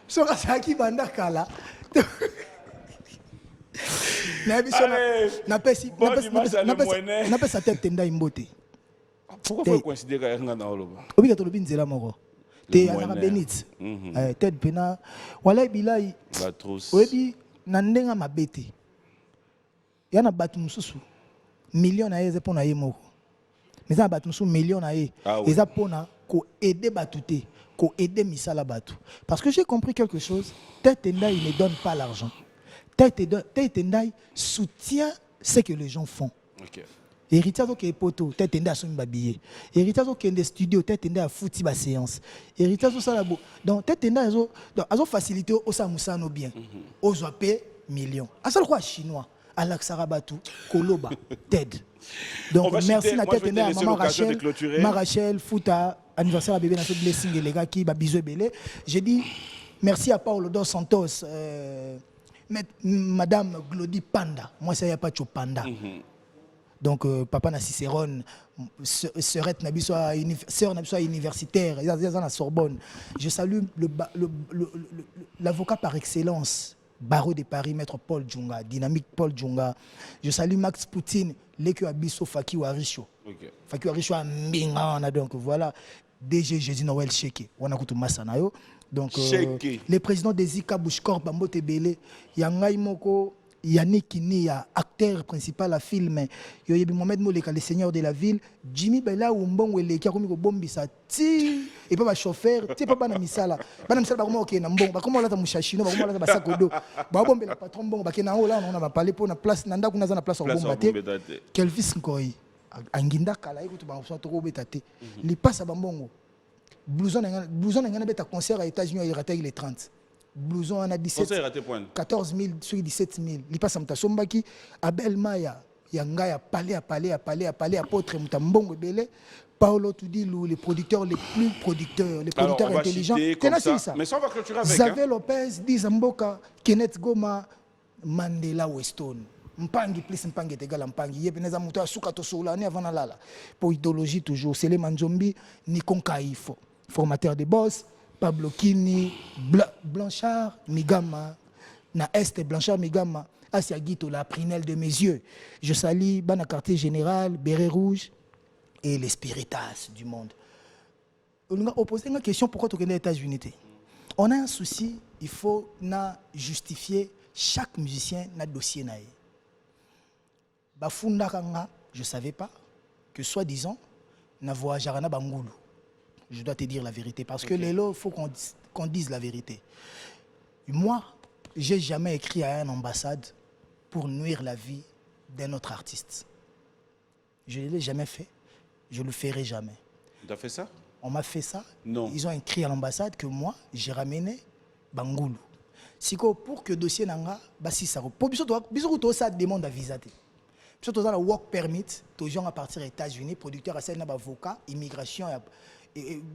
Soka saki banda kala. Na biso na pesi na pesa tête tenda imbote. Pourquoi faut considérer nga na loba? Obika to lobi nzela moko. Te azaka benit tête pena wala bilai oyebi na ndenga mabete ya na bato mosusu million na ye eza mpona ye moko mais eza na bato mosusu million na ye eza mpona koaider bato te koaider misala bato parce que j'ai compris quelque chose tête endai ne donne pas l'argent tête endai soutient ce que les gens font. Héritage qui est poto, tête tendue à son babillet. Héritage qui est des studios, tête tendue à foutre ba séance. Héritage ça la bo. Donc tête tendue à zo facilité au samoussa no bien. Aux payer millions. À ça le roi chinois, Alaksarabatu, Koloba, Ted. Donc merci na tête tendue à maman Rachel, Fouta, anniversaire à bébé na ce blessing et les gars qui ba bisou belé. J'ai dit merci à Paulo dos Santos, madame Glody Panda. Moi ça y a pas de Panda. Donc papa na Cicérone, sœurette na biso sœur na biso universitaire, ils sont à la Sorbonne. Je salue l'avocat par excellence, barreau de Paris, maître Paul Djunga, dynamique Paul Djunga. Je salue Max Poutine, l'écu abiso Faki Warisho. Faki Warisho a mbinga donc voilà. DG Jésus Noël Cheke, on a kutu masanayo. Donc les présidents des Zika Bouchkor Bambo Tebele, Yangai Moko Yannick Nia, acteur principal à film, Yoyebi Mohamed Moleka, le seigneur de la ville, Jimmy Bella Umbong Wele, qui a commis au bombisa, et pas chauffeur, tu pas na misala, pas na misala, comment ok, na mbong, comment là ta mouchachino, comment là ta sakodo, bombe la patron bon, bah na là on a parlé pour na place, nanda kuna na place au bombate, Kelvis Nkoi, Anginda Kala, écoute, bah on s'en trouve bétate, il passe à Bambongo, blouson n'a pas concert à États-Unis, il raté les 30. Blouson en a 17 14 000 sur 17 000 il passe à Sombaki Abel Maya Yanga ya palais apôtre Mutambongo Belé Paolo Tudilou les producteurs les plus producteurs les producteurs intelligents mais ça on va clôturer avec Xavier Lopez Dizamboka Kenneth Goma Mandela Weston Mpangi plus Mpangi égal Mpangi yebeneza muto asuka to solani avant lala pour idéologie toujours c'est les Manzombi Nikon Kaifo formateur de boss Pablo Kini, Blanchard, Migama, na Est Blanchard, Migama, Asia Guito, la prunelle de mes yeux. Je salue Bana Quartier Général, Béret Rouge et les Spiritas du monde. On a posé une question pourquoi tu connais les États-Unis. On a un souci, il faut justifier chaque musicien dans dossier. Bafunda Kanga, je ne savais pas que soi-disant, na voix Jarana Bangoulou. Je dois te dire la vérité parce que les lots, il faut qu'on dise la vérité. Moi, je n'ai jamais écrit à une ambassade pour nuire la vie d'un autre artiste. Je ne l'ai jamais fait. Je ne le ferai jamais. Tu as fait ça? On m'a fait ça. Non. Ils ont écrit à l'ambassade que moi, j'ai ramené Bangoulou. Si pour que le dossier n'anga, si ça pour biso ça demande à visa. Surtout dans le work permit, les gens à partir des États-Unis, producteurs à avocat, immigration.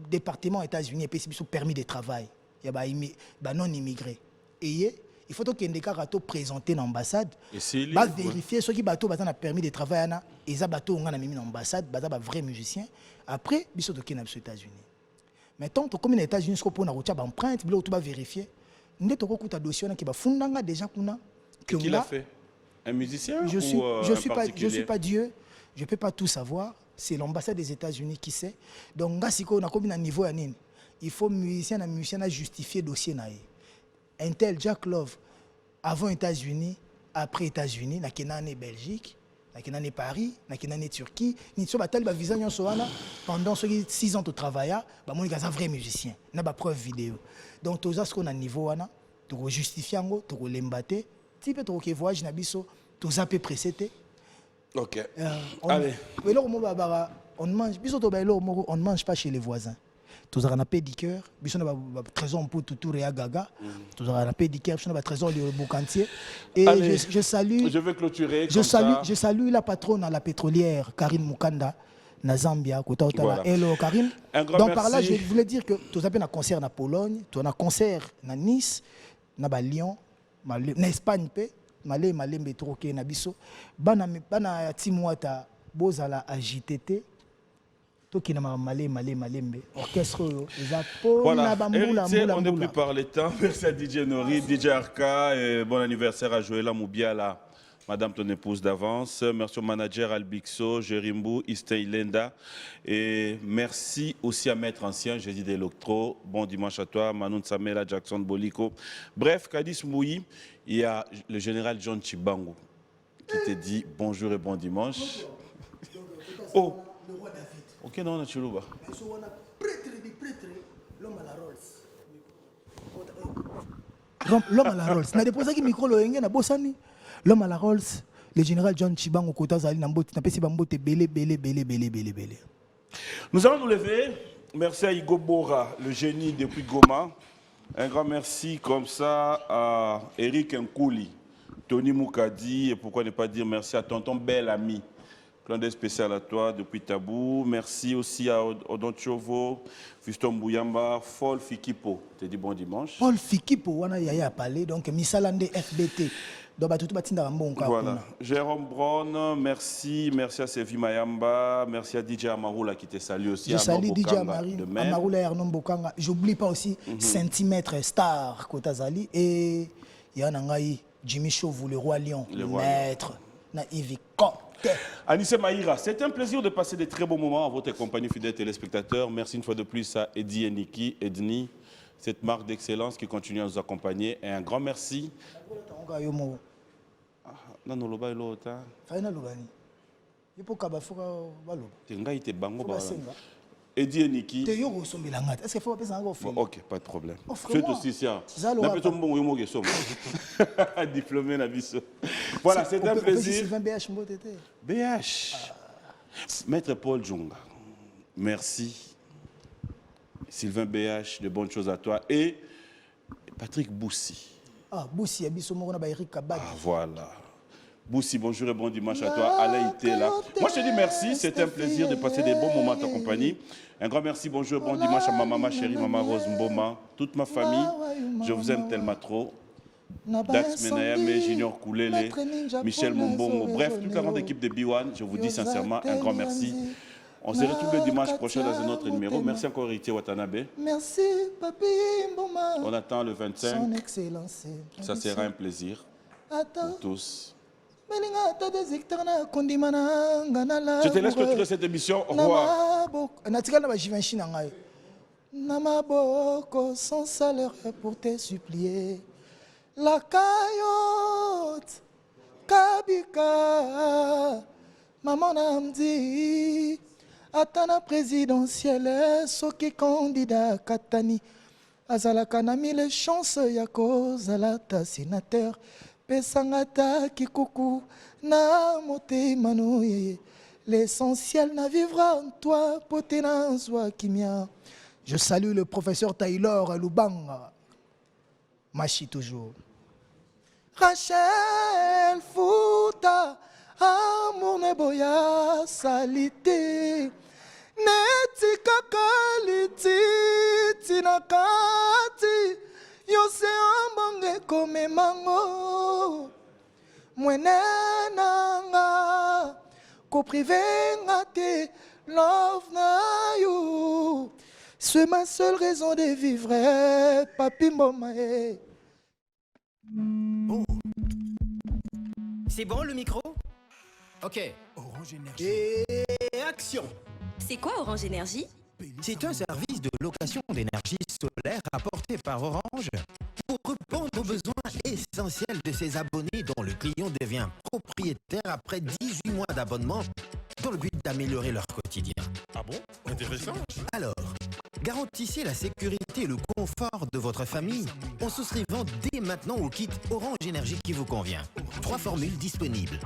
Département États-Unis et puis permis de travail il y a non immigré et il faut que des cas présenté dans l'ambassade va vérifier ceux qui bateau bazana permis de travail na et za bateau on a mis dans l'ambassade baza ba vrai musicien après biso to kena aux États-Unis maintenant to comme les États-Unis ce qu'on a route ba empreinte bilo to ba vérifier ndé to ko kuta dossier na ki ba fundanga déjà kuna que qui l'a fait un musicien je suis pas Dieu je peux pas tout savoir. C'est l'ambassade des États-Unis qui sait. Donc, si on a combien de niveau, il faut musicien à justifier le dossier. Un tel Jack Love, avant États-Unis, après États-Unis, na Belgique, na Paris, na Turquie, ni so batal ba visa nyon soana pendant 6 ans de travail, ba mon un vrai musicien, na ba preuve vidéo. Donc, tout ça ce qu'on a niveau justifie yango tokolemba te ti mpe tokoke voyage na biso toza mpe pressé te. Ok. Allez. Eloko moko babaka on mange biso toba eloko moko on ne mange pas chez les voisins. Tozala na pédicure biso na ba trésor mputu tour ya gaga. Tozala na pédicure biso na ba trésor le Bokantier. Et allez, je salue. Je vais clôturer. Je salue la patronne à la pétrolière Karine Mukanda. Na Zambia, voilà. Hello Karim. Donc par là, je voulais dire que tu as un concert en Pologne, tu as un concert en Nice, na Lyon, en Espagne, malé troqué na biso. Bana timwata bozala à JTT. To ki na malé orchestre voilà. Héritier, on ne plus par le temps. Merci à DJ Nori, DJ Arka et bon anniversaire à Joëlla Moubiala. Madame ton épouse d'avance, merci au manager Albixo, Jerimbu, Isteilenda et merci aussi à Maître Ancien, Jésus Deloctro, bon dimanche à toi, Manon Samela, Jackson Boliko. Bref, Kadis Mouyi, il y a le général John Chibangu qui te dit bonjour et bon dimanche. Oh, ok, non, on a Chilouba. L'homme à la Rolls. On a déposé un micro, na Bossani. L'homme à la Rolls, le général John Chibangu Kotazali Namboti, n'a pas si bambote belé. Nous allons nous lever. Merci à Igo Bora, le génie depuis Goma. Un grand merci comme ça à Eric Nkouli, Tony Moukadi, et pourquoi ne pas dire merci à tonton bel ami. Plein de spécial à toi depuis Tabou. Merci aussi à Odon Chovo, Fiston Bouyamba, Fol Fikipo. Tu dis bon dimanche. Fol Fikipo, on a yaya parlé, donc Missalande FBT. Voilà. Jérôme Brown, merci à Sévi Mayamba, merci à DJ Amaroula qui te salue aussi. Je salue DJ Amaroula et Arnon Bokanga. J'oublie pas aussi Centimètre Star Kotazali et Yanangaï, Jimmy Chauveau, le roi Lion, le maître, Naïvi Kote. Anissé Maïra, c'est un plaisir de passer des très beaux moments à votre compagnie fidèles téléspectateurs. Merci une fois de plus à Eddie et Niki, Edni, cette marque d'excellence qui continue à nous accompagner. Et un grand merci. Non, non, loba ilo ta. Faina lobani. Ipo kabafuka balo. Tenga ite bango ba. Eddie et Niki. Te yoko sombela ngata. Est-ce qu'il faut passer encore film? OK, pas de problème. C'est aussi ça. Na peto mbongo yo moge somo. Diplômé na biso. Voilà, c'est un plaisir. Sylvain BH mbotete. BH. Maître Paul Djonga. Merci. Sylvain BH, de bonnes choses à toi et Patrick Boussi. Ah, Boussi, Abisso Morona, Eric Kabak. Ah, voilà. Boussi, bonjour et bon dimanche à toi. Alain était là. Moi, je te dis merci. C'était un plaisir de passer des bons moments à ta compagnie. Un grand merci, bonjour et bon dimanche à ma maman chérie, maman Rose Mboma, toute ma famille. Je vous aime tellement trop. Dax Menayame, Junior Koulele, Michel Mombongo, bref, toute la grande équipe de B1, je vous dis sincèrement un grand merci. On se retrouve le dimanche prochain dans un autre numéro. Merci encore, Héritier Watanabe. Merci, Papi Mboma. On attend le 25. Son Excellence. Ça sera un plaisir pour tous. Je te laisse clôturer cette émission. Au revoir. Namaboko sans salaire pour te supplier. La caillotte, Kabika, maman Namdi. Atana présidentielle, soki candidat Katani. Azalaka na mille chances yako zalata sénateur. Pesangata kikuku na mote manouye. L'essentiel na vivra en toi, potena zwa kimia. Je salue le professeur Taylor Lubanga. Machi toujours. Rachel Fouta. Amour neboya salite neti kakaliti tinakati yose ambonge kome mango mwenenanga ko privé ngate love na you c'est ma seule raison de vivre papi mbomae. Oh. C'est bon le micro? Ok. Orange Énergie. Et action. C'est quoi Orange Énergie? C'est un service de location d'énergie solaire apporté par Orange pour répondre aux besoins essentiels de ses abonnés dont le client devient propriétaire après 18 mois d'abonnement dans le but d'améliorer leur quotidien. Ah bon? Intéressant. Alors, Garantissez la sécurité et le confort de votre famille en souscrivant dès maintenant au kit Orange Énergie qui vous convient. 3 formules disponibles.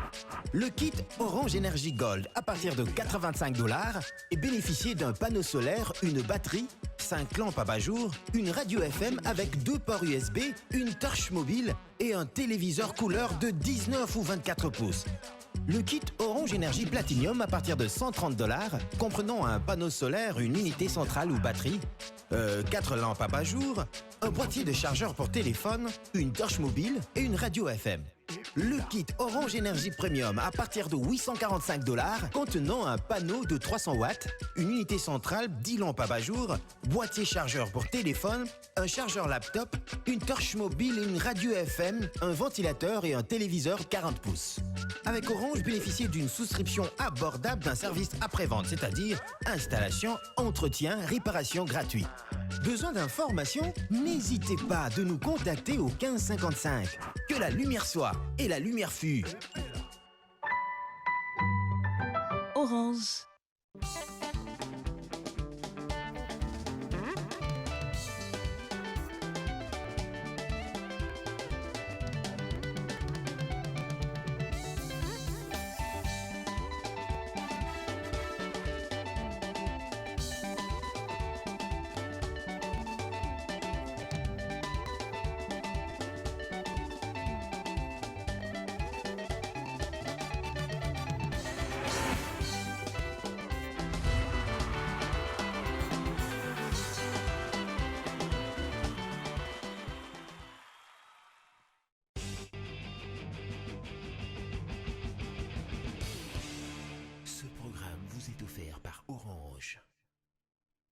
Le kit Orange Énergie Gold à partir de $85 et bénéficiez d'un panneau solaire, une batterie, 5 lampes à bas-jour, une radio FM avec 2 ports USB, une torche mobile et un téléviseur couleur de 19 ou 24 pouces. Le kit Orange Énergie Platinum à partir de $130, comprenant un panneau solaire, une unité centrale ou batterie, 4 lampes à bas-jour, un boîtier de chargeur pour téléphone, une torche mobile et une radio FM. Le kit Orange Énergie Premium à partir de $845, contenant un panneau de 300 watts, une unité centrale, 10 lampes à bas-jour, boîtier chargeur pour téléphone, un chargeur laptop, une torche mobile et une radio FM, un ventilateur et un téléviseur 40 pouces. Avec Orange, bénéficiez d'une souscription abordable d'un service après-vente, c'est-à-dire installation, entretien, réparation gratuit. Besoin d'informations? N'hésitez pas de nous contacter au 1555. Que la lumière soit et la lumière fût. Orange.